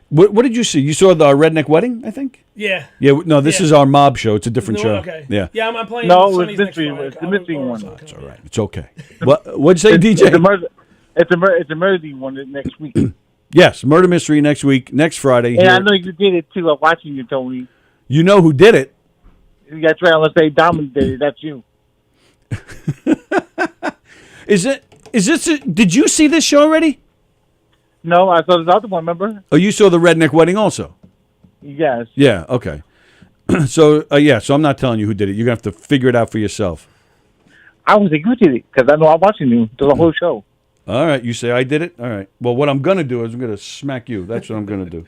What did you see? You saw the Redneck Wedding, I think? Yeah. Yeah, no, this is our mob show. It's a different No, show. okay. Yeah. Yeah, I'm playing. No, Sonny's it's next Friday. It's the missing one. That's all right. It's okay. What'd you say, DJ? It's a murder one next week. Yes, murder mystery next week, next Friday. And I here. know you did it, too. I'm watching you, Tony. You know who did it. That's right. Unless they dominated it. That's you. Is this? Did you see this show already? No, I saw the other one, remember? Oh, you saw the Redneck Wedding also? Yes. Yeah, okay. So I'm not telling you who did it. You're going to have to figure it out for yourself. I was like, you did it, because I know I'm watching you the whole show. All right, you say I did it? All right. Well, what I'm going to do is I'm going to smack you. That's what I'm going to do.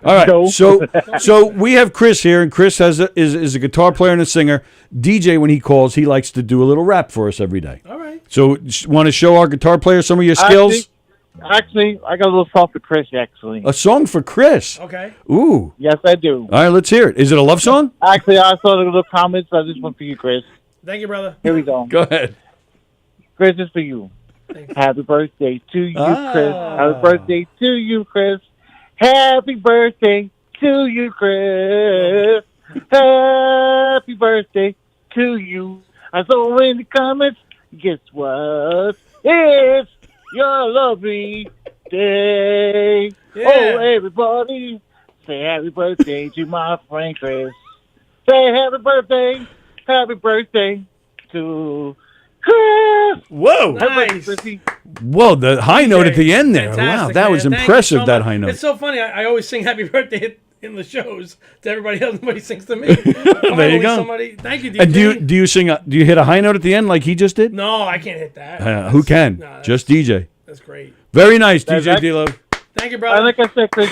All right. No. So we have Chris here, and Chris is a guitar player and a singer. DJ, when he calls, he likes to do a little rap for us every day. All right. So want to show our guitar player some of your skills? Actually, I got a little song for Chris, actually. A song for Chris. Okay. Ooh. Yes, I do. All right, let's hear it. Is it a love song? Actually, I saw the little comments. I just went for you, Chris. Thank you, brother. Here we go. Go ahead. Chris, it's for you. Thanks. Happy birthday to you, Chris. Happy birthday to you, Chris. Happy birthday to you, Chris. Happy birthday to you. I saw in the comments, guess what? It's your lovely day. Yeah. Oh, everybody, say happy birthday to my friend Chris. Say happy birthday to Chris. Whoa. Nice. Whoa, the high note at the end there. Fantastic, Wow, that man. was Thank you impressive, so that much. high note. It's so funny. I always sing happy birthday in the shows to everybody else. Nobody sings to me. There you go. Thank you, DJ. And do you sing? Do you hit a high note at the end like he just did? No, I can't hit that. Who can? No, Just DJ. That's great. Very nice, DJ That's- D-Lo. Thank you, brother. Like I said, Chris,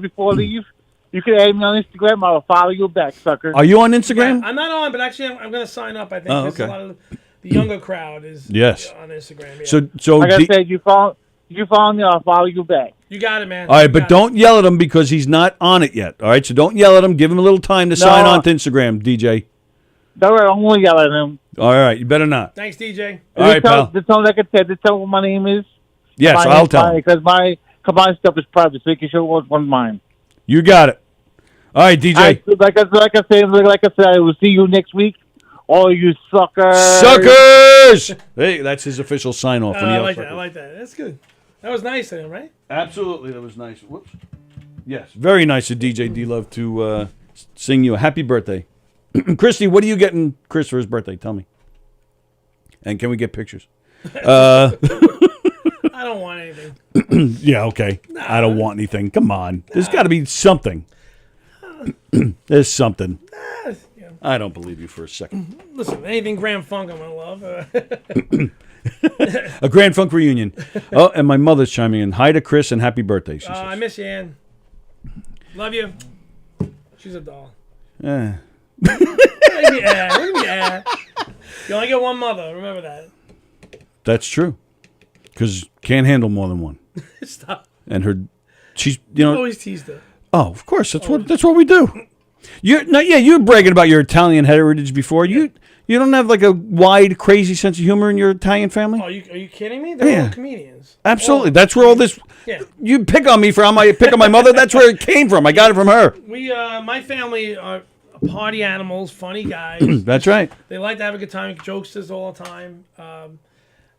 before I leave, you can add me on Instagram. I'll follow you back, sucker. Are you on Instagram? I'm not on, but actually I'm going to sign up. I think Oh, there's okay. a lot of the younger crowd is Yes. on Instagram. Yeah. So Like I said, you follow me, I'll follow you back. You got it, man. all right, You but got don't yell at him because he's not on it yet. All right, so don't yell at him. Give him a little time to sign on to Instagram, DJ. Don't worry, I'm going to yell at him. All right, you better not. it. Thanks, DJ. All right, pal. Just tell him, like I said, just tell him what my name is. Yes, I'll tell him. Because my combined stuff is private, so you can show what's one of mine. You got it. All right, DJ. Like I said, I will see you next week. All you suckers. Suckers! Hey, that's his official sign off. I like that. I like that. That's good. That was nice of him, right? Absolutely, that was nice. Whoops. Yes, very nice of DJ D-Love to sing you a happy birthday. Christie, what are you getting Chris for his birthday? Tell me. And can we get pictures? I don't want anything. Yeah, okay. I don't want anything. Come on. There's got to be something. There's something. I don't believe you for a second. Listen, anything Grand Funk I'm going to love. A Grand Funk reunion. Oh, and my mother's chiming in. Hi to Chris and happy birthday, she says. I miss you, Ann. Love you. She's a doll. Eh. What do you mean, Ann? What do you mean, Ann? You only get one mother. Remember that. That's true. Because can't handle more than one. Stop. And she's, Always teased her. Oh, of course. That's what we do. You're bragging about your Italian heritage before. You don't have like a wide, crazy sense of humor in your Italian family? Oh, are you kidding me? They're all comedians. Absolutely. That's where all this. Yeah. You pick on me for how I pick on my mother. That's where it came from. I got it from her. My family are party animals, funny guys. That's right. They like to have a good time, jokesters all the time.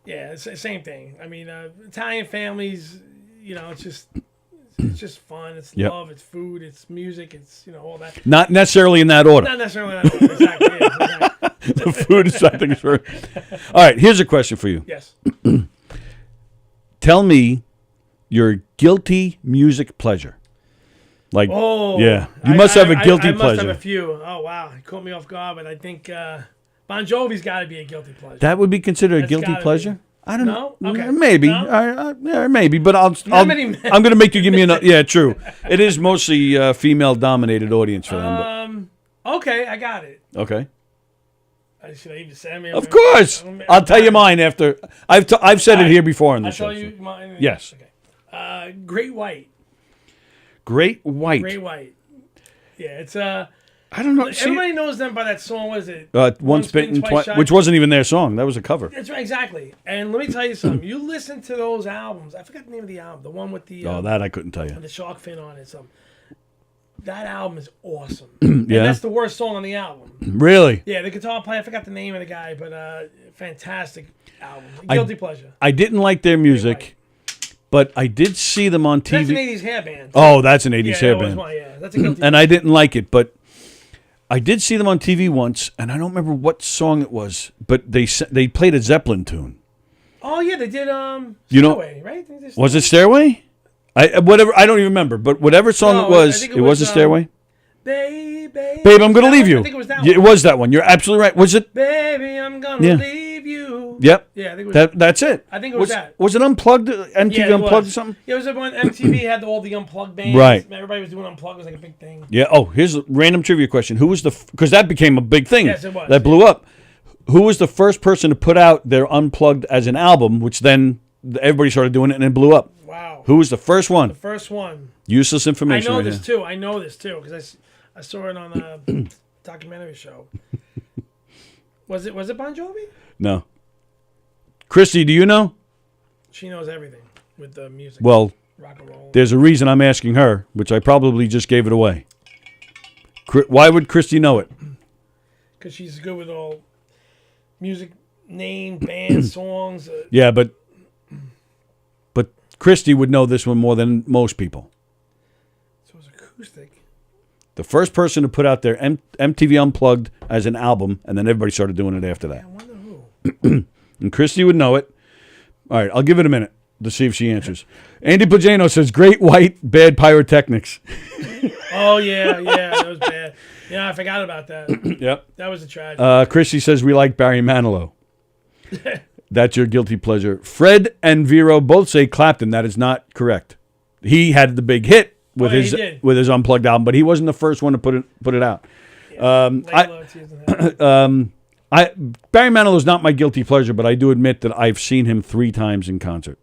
It's the same thing. I mean, Italian families, it's just fun. It's love. It's food. It's music. It's all that. Not necessarily in that order. Not necessarily in that order. Exactly. Yeah, exactly. The food is something for. All right. Here's a question for you. Yes. Tell me your guilty music pleasure. Like, yeah, you must have a guilty I pleasure. must have a few. Oh wow, you caught me off guard, but I think Bon Jovi's got to be a guilty pleasure. That would be considered a That's guilty gotta pleasure. be. I don't know. Okay. Maybe. No? Yeah, maybe. But I'm many men. going to make you give me another. Yeah, true. It is mostly female-dominated audience for them. Okay, I got it. But, okay. Should I even say? Of course. I'll tell you mine after. I've said it here before on the show. I'll tell you mine. Yes. Okay. Great White. Great White. Great White. Yeah, it's I don't know. Everybody knows them by that song. What is it? One Spittin' Twice, Shy. which wasn't even their song. That was a cover. That's right, exactly. And let me tell you something. You listen to those albums. I forgot the name of the album. The one with the that I couldn't tell you. with the shark fin on it. That album is awesome. Yeah. And that's the worst song on the album. Really? Yeah, the guitar player. I forgot the name of the guy, but fantastic album. Guilty pleasure. I didn't like their music, but I did see them on TV. That's an 80s hair band. Oh, that's an 80s hair band. That's a guilty and I didn't like it, but I did see them on TV once, and I don't remember what song it was, but they played a Zeppelin tune. Oh yeah, they did Stairway, right? Was it Stairway? I don't even remember, but whatever song it was a Stairway. Baby, I'm gonna leave you. I think it was that one. It was that one. You're absolutely right. Was it? Baby, I'm gonna leave you. Yep. Yeah, I think it was that's it. I think it was that. Was it Unplugged? MTV Yeah, it Unplugged or was. something? Yeah, it was when MTV had all the Unplugged bands. Right. Everybody was doing Unplugged. It was like a big thing. Yeah. Oh, here's a random trivia question. Who was the? Because that became a big thing. Yes, it was. That blew up. Who was the first person to put out their Unplugged as an album, which then everybody started doing it and it blew up? Wow. Who was the first one? The first one. Useless information. I know right this here. too. I know this too because I saw it on a documentary show. Was it Bon Jovi? No. Christy, do you know? She knows everything with the music. Well, rock and roll. there's a reason I'm asking her, which I probably just gave it away. Why would Christy know it? Because she's good with all music, name, band, songs. Yeah, but Christy would know this one more than most people. So it's acoustic. The first person to put out their MTV Unplugged as an album, and then everybody started doing it after that. I wonder who. And Christy would know it. All right, I'll give it a minute to see if she answers. Andy Pagano says, "Great White, bad pyrotechnics." Oh yeah, that was bad. Yeah, I forgot about that. Yep. That was a tragedy. Christy says, "We like Barry Manilow." That's your guilty pleasure. Fred and Vero both say Clapton. That is not correct. He had the big hit with his Unplugged album, but he wasn't the first one to put it out. Yeah, Barry Manilow is not my guilty pleasure, but I do admit that I've seen him 3 times in concert.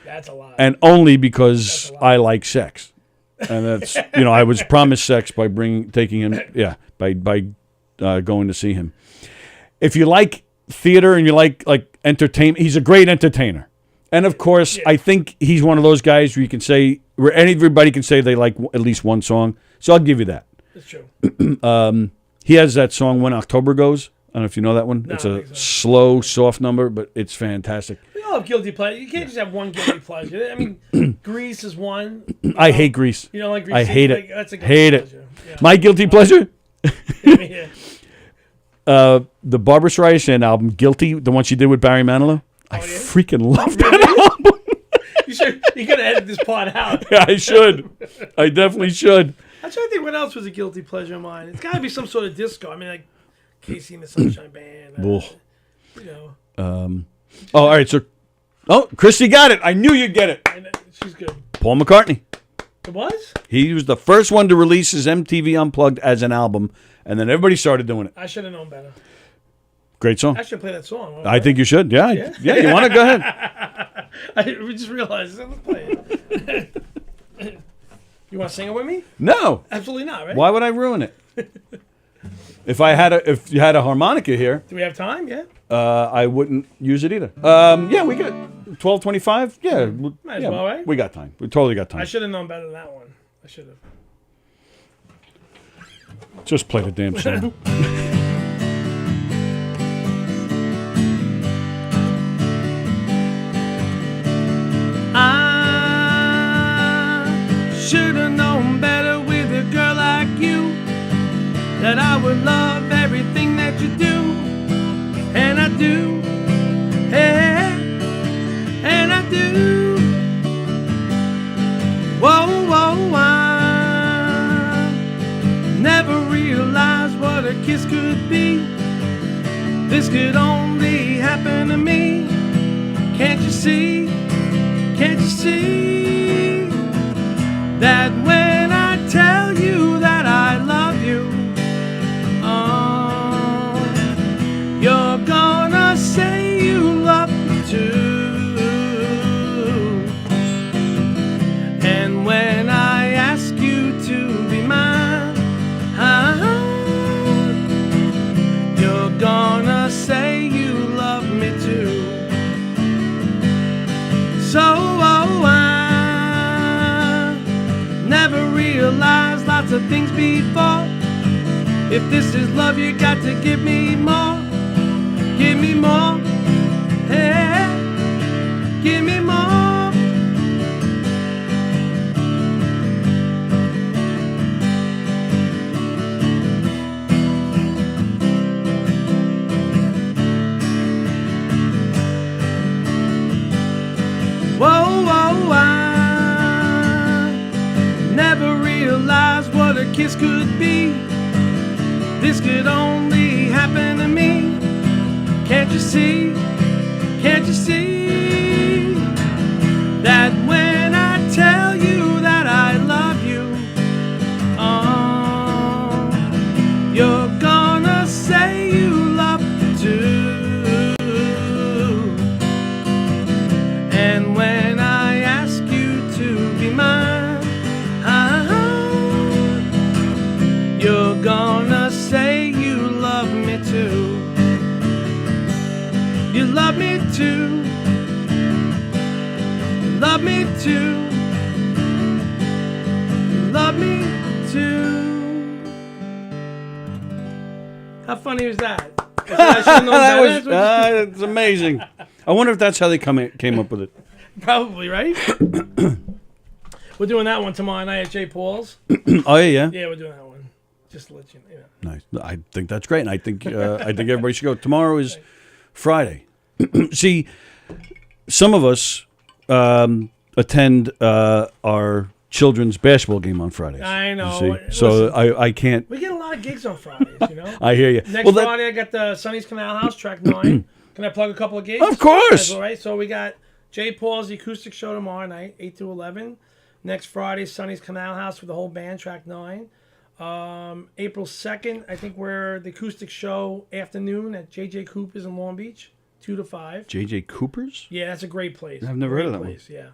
That's a lot. And only because I like sex. And that's I was promised sex by taking him by going to see him. If you like theater and you like entertainment, he's a great entertainer. And of course, I think he's one of those guys where everybody can say they like at least one song. So I'll give you that. That's true. He has that song When October Goes. I don't know if you know that one. No, it's a slow, soft number, but it's fantastic. We all have guilty pleasure. You can't just have one guilty pleasure. I mean, Grease is one. I hate Grease. You don't like Grease? I hate it. That's a guilty hate pleasure. it. Yeah. My guilty pleasure? Yeah. The Barbra Streisand album, Guilty, the one she did with Barry Manilow. I freaking love that album. You gotta edit this part out. Yeah, I should. I definitely should. I'm trying to think what else was a guilty pleasure of mine. It's gotta be some sort of disco. I mean, like Casey and the Sunshine Band. All right. So, Christy got it. I knew you'd get it. She's good. Paul McCartney. It was? He was the first one to release his MTV Unplugged as an album, and then everybody started doing it. I should have known better. Great song. I should play that song. I think you should. Yeah. You want to go ahead? We just realized. Let's play it. You want to sing it with me? No. Absolutely not. Right? Why would I ruin it? If you had a harmonica here, do we have time? Yeah. I wouldn't use it either. Yeah, we got 12:25. Yeah, Might as well, right? We got time. We totally got time. I should have known better than that one. I should have. Just play the damn song. I should have known better with a girl like you, that I would love everything that you do, and I do, and I do. Whoa, I never realized what a kiss could be. This could only happen to me. Can't you see? Can't you see that when I tell you that I love you, you're gonna say you love me too? And when I ask you to be mine, you're gonna say you love me too. So I never realized lots of things before. If this is love, you got to give me more. Give me more. Hey, give me more. Whoa, I never realized what a kiss could be. This could only happen to me. Can't you see? Can't you see that when I tell you that I love you, you're gonna say you love me too. And when I ask you to be mine, you're gonna say you love me too. You love me too. You love me too. You love me too. How funny was that? It's amazing. I wonder if that's how they came up with it. Probably, right? We're doing that one tomorrow night at Jay Paul's. Oh yeah. Yeah, we're doing that one. Just to let you know. Nice. I think that's great, and I think everybody should go. Tomorrow is Friday. See, some of us attend our children's basketball game on Fridays. I know. You see? So I can't. We get a lot of gigs on Fridays, you know. I hear you. Next Friday, I got the Sonny's Canal House, Tracknine. Can I plug a couple of gigs? Of course. That's all right. So we got Jay Paul's the acoustic show tomorrow night, 8 to 11. Next Friday, Sonny's Canal House with the whole band, Tracknine. April 2nd, I think we're the acoustic show afternoon at JJ Cooper's in Long Beach, 2 to 5. JJ Cooper's? Yeah, that's a great place. I've never heard of that place, one. Yeah.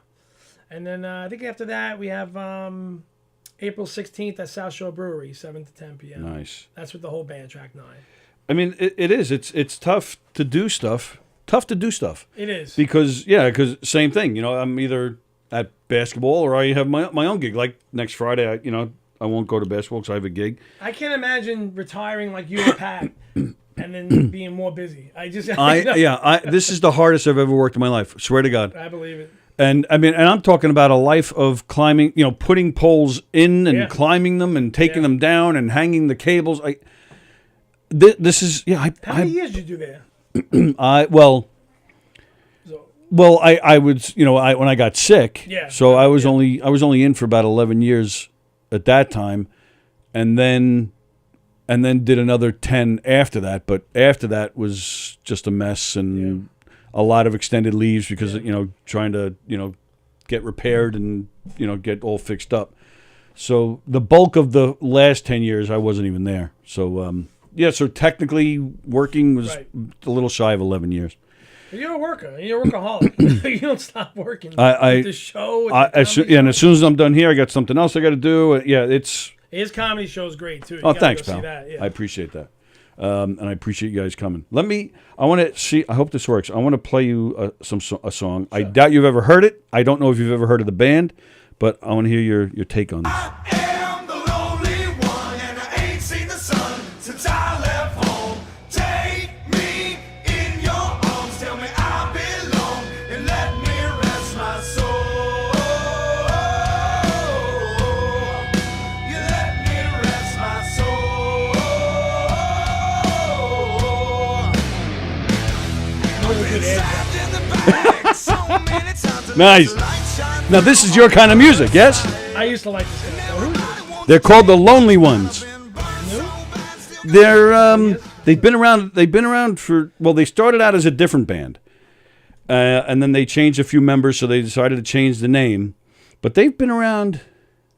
And then I think after that we have April 16th at South Shore Brewery, 7 to 10 p.m. Nice. That's with the whole band, Tracknine. I mean, it is. It's tough to do stuff. Tough to do stuff. It is. Because same thing. You know, I'm either at basketball or I have my own gig. Like next Friday, I won't go to basketball because I have a gig. I can't imagine retiring like you and Pat and then being more busy. This is the hardest I've ever worked in my life. Swear to God. I believe it. And I mean, and I'm talking about a life of climbing, putting poles in and climbing them and taking them down and hanging the cables. This is How many years did you do there? I was, when I got sick. Yeah. So I was only in for about 11 years at that time, and then did another 10 after that. But after that was just a mess and a lot of extended leaves because trying to get repaired and get all fixed up. So the bulk of the last 10 years I wasn't even there. So so technically working was a little shy of 11 years. You're a worker. You're a workaholic. You don't stop working. With the show. And as soon as I'm done here, I got something else I got to do. His comedy show is great too. Thanks, pal. See that. Yeah. I appreciate that, and I appreciate you guys coming. I want to see. I hope this works. I want to play you a song. Sure. I doubt you've ever heard it. I don't know if you've ever heard of the band, but I want to hear your take on this. Nice. Now this is your kind of music, yes? I used to like this. They're called the Lonely Ones. They've been around for they started out as a different band, and then they changed a few members, so they decided to change the name. But they've been around at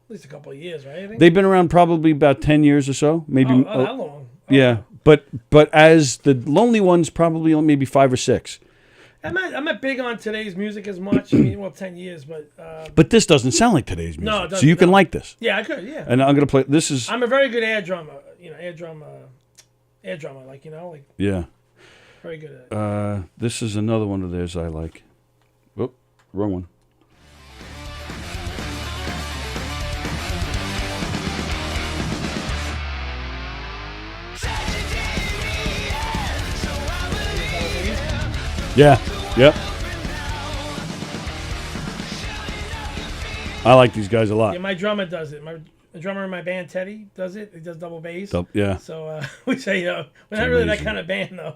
least a couple of years, right? I think? They've been around probably about 10 years or so, maybe. That long? Oh. Yeah, but as the Lonely Ones, probably maybe 5 or 6. I'm not big on today's music as much. I mean, 10 years, but. But this doesn't sound like today's music, no, it doesn't, so you can like this. Yeah, I could. Yeah. And I'm gonna play. This is. I'm a very good air drummer. Air drummer, like Yeah. Very good at it. This is another one of theirs I like. Oh, wrong one. Yeah. Yep. I like these guys a lot. Yeah, my drummer does it. The drummer in my band, Teddy, does it. He does double bass. Yeah. So we say, we're not really that kind of band, though.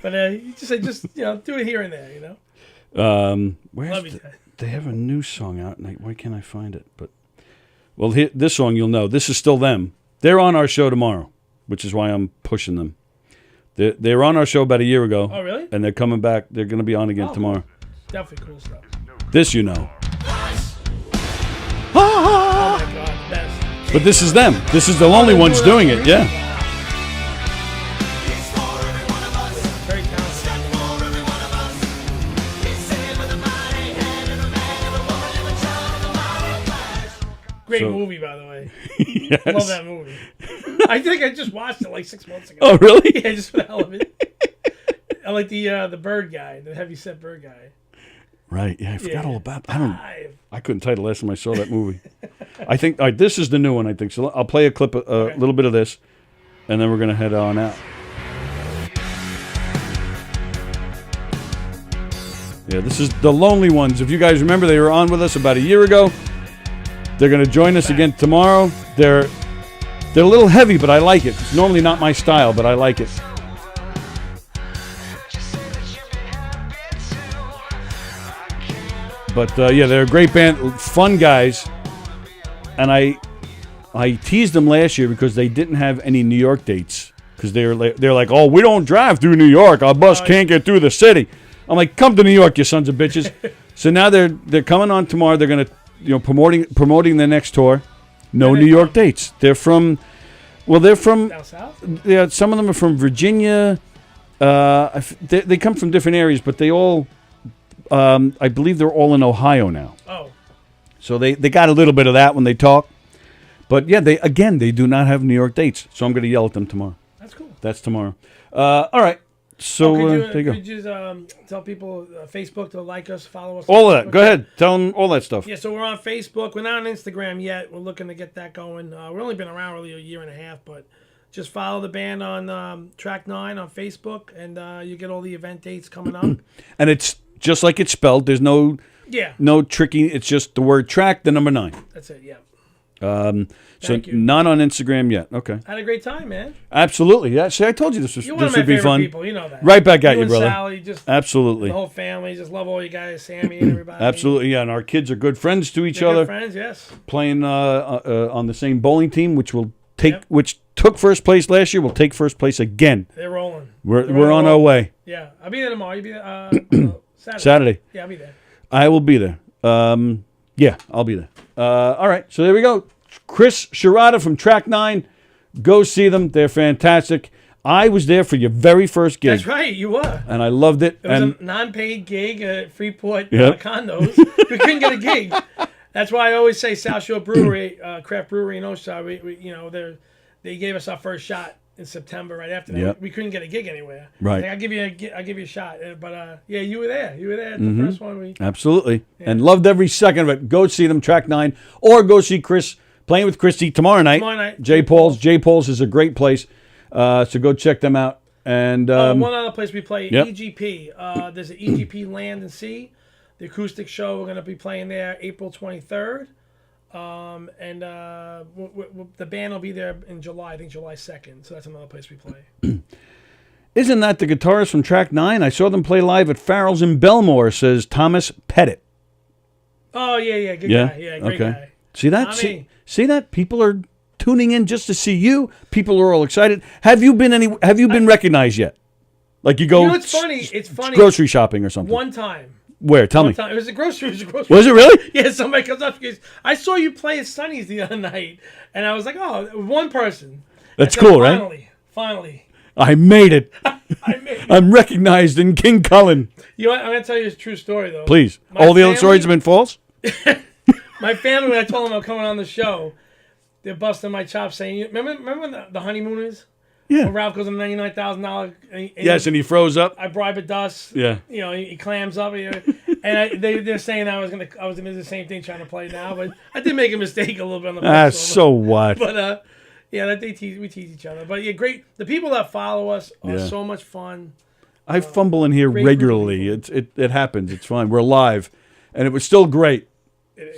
But you just say, do it here and there, They have a new song out, and why can't I find it? But this song you'll know. This is still them. They're on our show tomorrow, which is why I'm pushing them. They were on our show about a year ago. Oh, really? And they're coming back. They're going to be on again tomorrow. Definitely cool stuff. This you know. Oh my God, best. But this is them. This is the lonely ones doing it. Yeah. Very talented. Great movie, by the way. Yes. Love that movie. I think I just watched it like 6 months ago. Oh, really? Yeah, just for the hell of it. I like the bird guy, the heavy set bird guy. Right. Yeah, I forgot all about. I couldn't tell you the last time I saw that movie. I think this is the new one. I think so. I'll play a clip, a little bit of this, and then we're gonna head on out. Yeah, this is the Lonely Ones. If you guys remember, they were on with us about a year ago. They're gonna join us again tomorrow. They're a little heavy, but I like it. It's normally not my style, but I like it. But yeah, they're a great band, fun guys. And I teased them last year because they didn't have any New York dates. Because they're like, oh, we don't drive through New York. Our bus can't get through the city. I'm like, come to New York, you sons of bitches. So now they're coming on tomorrow. They're gonna promoting their next tour. No New York dates. They're from Down south? Yeah, some of them are from Virginia. They come from different areas, but they all. I believe they're all in Ohio now. Oh. So they got a little bit of that when they talk. But yeah, they do not have New York dates. So I'm going to yell at them tomorrow. That's cool. That's tomorrow. All right. So there you go. Could you just tell people Facebook to like us, follow us? All of that. Go ahead. Tell them all that stuff. Yeah, so we're on Facebook. We're not on Instagram yet. We're looking to get that going. We've only been around really a year and a half, but just follow the band on Tracknine on Facebook, and you get all the event dates coming up. And it's just like it's spelled. There's no tricky. It's just the word track, the number 9. That's it. Yeah. So Thank you. not on Instagram yet. Okay. Had a great time, man. Absolutely. Yeah. See, I told you this You're one of my would be favorite fun. people. You know that. Right back at you, and brother. Sallie, just absolutely. The whole family. Just love all you guys, Sammy and everybody. Absolutely. Yeah, and our kids are good friends to each They're other. Good friends, yes. Playing on the same bowling team, which took first place last year. Will take first place again. They're rolling. We're on our way. Yeah, I'll be there tomorrow. You'll be there Saturday. Yeah, I'll be there. I will be there. Yeah, I'll be there. All right, so there we go. Chris Serrata from Tracknine. Go see them. They're fantastic. I was there for your very first gig. That's right, you were. And I loved it. It was a non-paid gig at Freeport Yep. condos. We couldn't get a gig. That's why I always say South Shore Brewery, craft brewery in Oceanside. They gave us our first shot in September. Right after that, Yep. we couldn't get a gig anywhere. Right. Like, I'll give you a shot. But yeah, you were there. You were there at the first one. Absolutely. And loved every second of it. Go see them, Tracknine, or go see Chris playing with Christie tomorrow night. Jay Paul's. Jay Paul's is a great place. So go check them out. And one other place we play, yep. EGP. There's an EGP Land and Sea. The acoustic show, we're going to be playing there April 23rd. And the band will be there in July, I think July 2nd. So that's another place we play. Isn't that the guitarist from Tracknine? I saw them play live at Farrell's in Belmore, says Thomas Pettit. Oh, yeah. Good guy. Yeah, great guy. See that? See that? People are tuning in just to see you. People are all excited. Have you been recognized yet? Like you go it's funny. It's funny. Grocery shopping or something. One time. Where? Tell me. It was a grocery. Was it really? Yeah, somebody comes up and goes, I saw you play at Sonny's the other night. And I was like, oh, one person. That's cool, right? Finally. I made it. I'm recognized in King Cullen. You know what? I'm going to tell you a true story, though. Please. All the other stories have been false? My family, when I told them I'm coming on the show, they're busting my chops saying, remember when the honeymooners? Yeah. When Ralph goes on $99,000. Yes, and he froze up. I bribe a dust. Yeah. He clams up. And they're saying I was gonna do the same thing trying to play now, but I did make a mistake a little bit on the bus. So what? But yeah, we tease each other. But yeah, great. The people that follow us are so much fun. I fumble in here regularly. It happens. It's fine. We're live, and it was still great.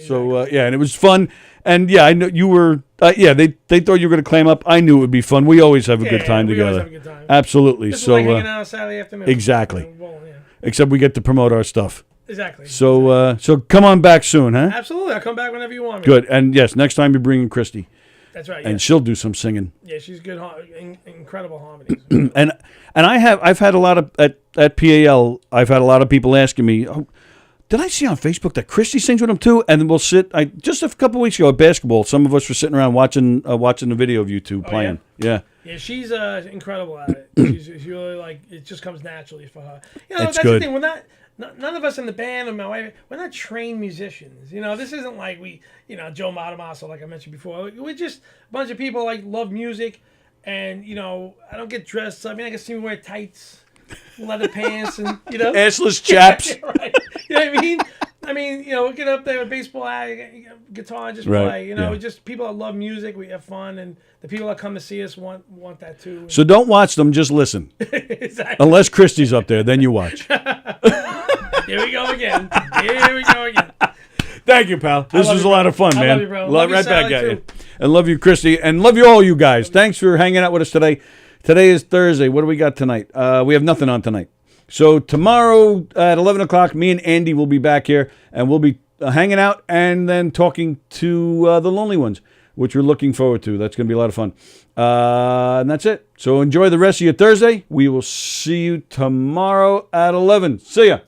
So yeah, and it was fun. And yeah, I know you were. Yeah, they thought you were going to clam up. I knew it would be fun. We always have a good time together. Always have a good time. Absolutely. Just so like hanging out on Saturday afternoon. Exactly. Except we get to promote our stuff. Exactly. So so come on back soon, huh? Absolutely. I'll come back whenever you want me. Good. And yes, next time you're bringing Christie. That's right. And Yeah. she'll do some singing. Yeah, she's good. Incredible harmonies. and I've had a lot of at PAL. I've had a lot of people asking me, oh, did I see on Facebook that Christie sings with him too? And then we'll sit. Just a couple weeks ago at basketball, some of us were sitting around watching the video of you two playing. Yeah. Yeah, she's incredible at it. She's really like, it just comes naturally for her. You know, It's that's good. the thing. We're not. None of us in the band, or my wife, we're not trained musicians. You know, this isn't like Joe Matamasso, like I mentioned before. We're just a bunch of people like love music, and I don't get dressed. I mean, I can see me wear tights, leather pants, and assless chaps. Right. You know what I mean? We get up there with baseball guitar and just Right, play. yeah. Just people that love music. We have fun, and the people that come to see us want that too. So don't watch them, just listen. Exactly. Unless Christie's up there, then you watch. Here we go again. Thank you, pal. This was a lot of fun, man. I love you, bro. Love you, right back Sallie, at you. too. And love you, Christie. And love you all, you guys. Thanks for hanging out with us today. Today is Thursday. What do we got tonight? We have nothing on tonight. So tomorrow at 11 o'clock, me and Andy will be back here, and we'll be hanging out and then talking to the Lonely Ones, which we're looking forward to. That's going to be a lot of fun. And that's it. So enjoy the rest of your Thursday. We will see you tomorrow at 11. See ya.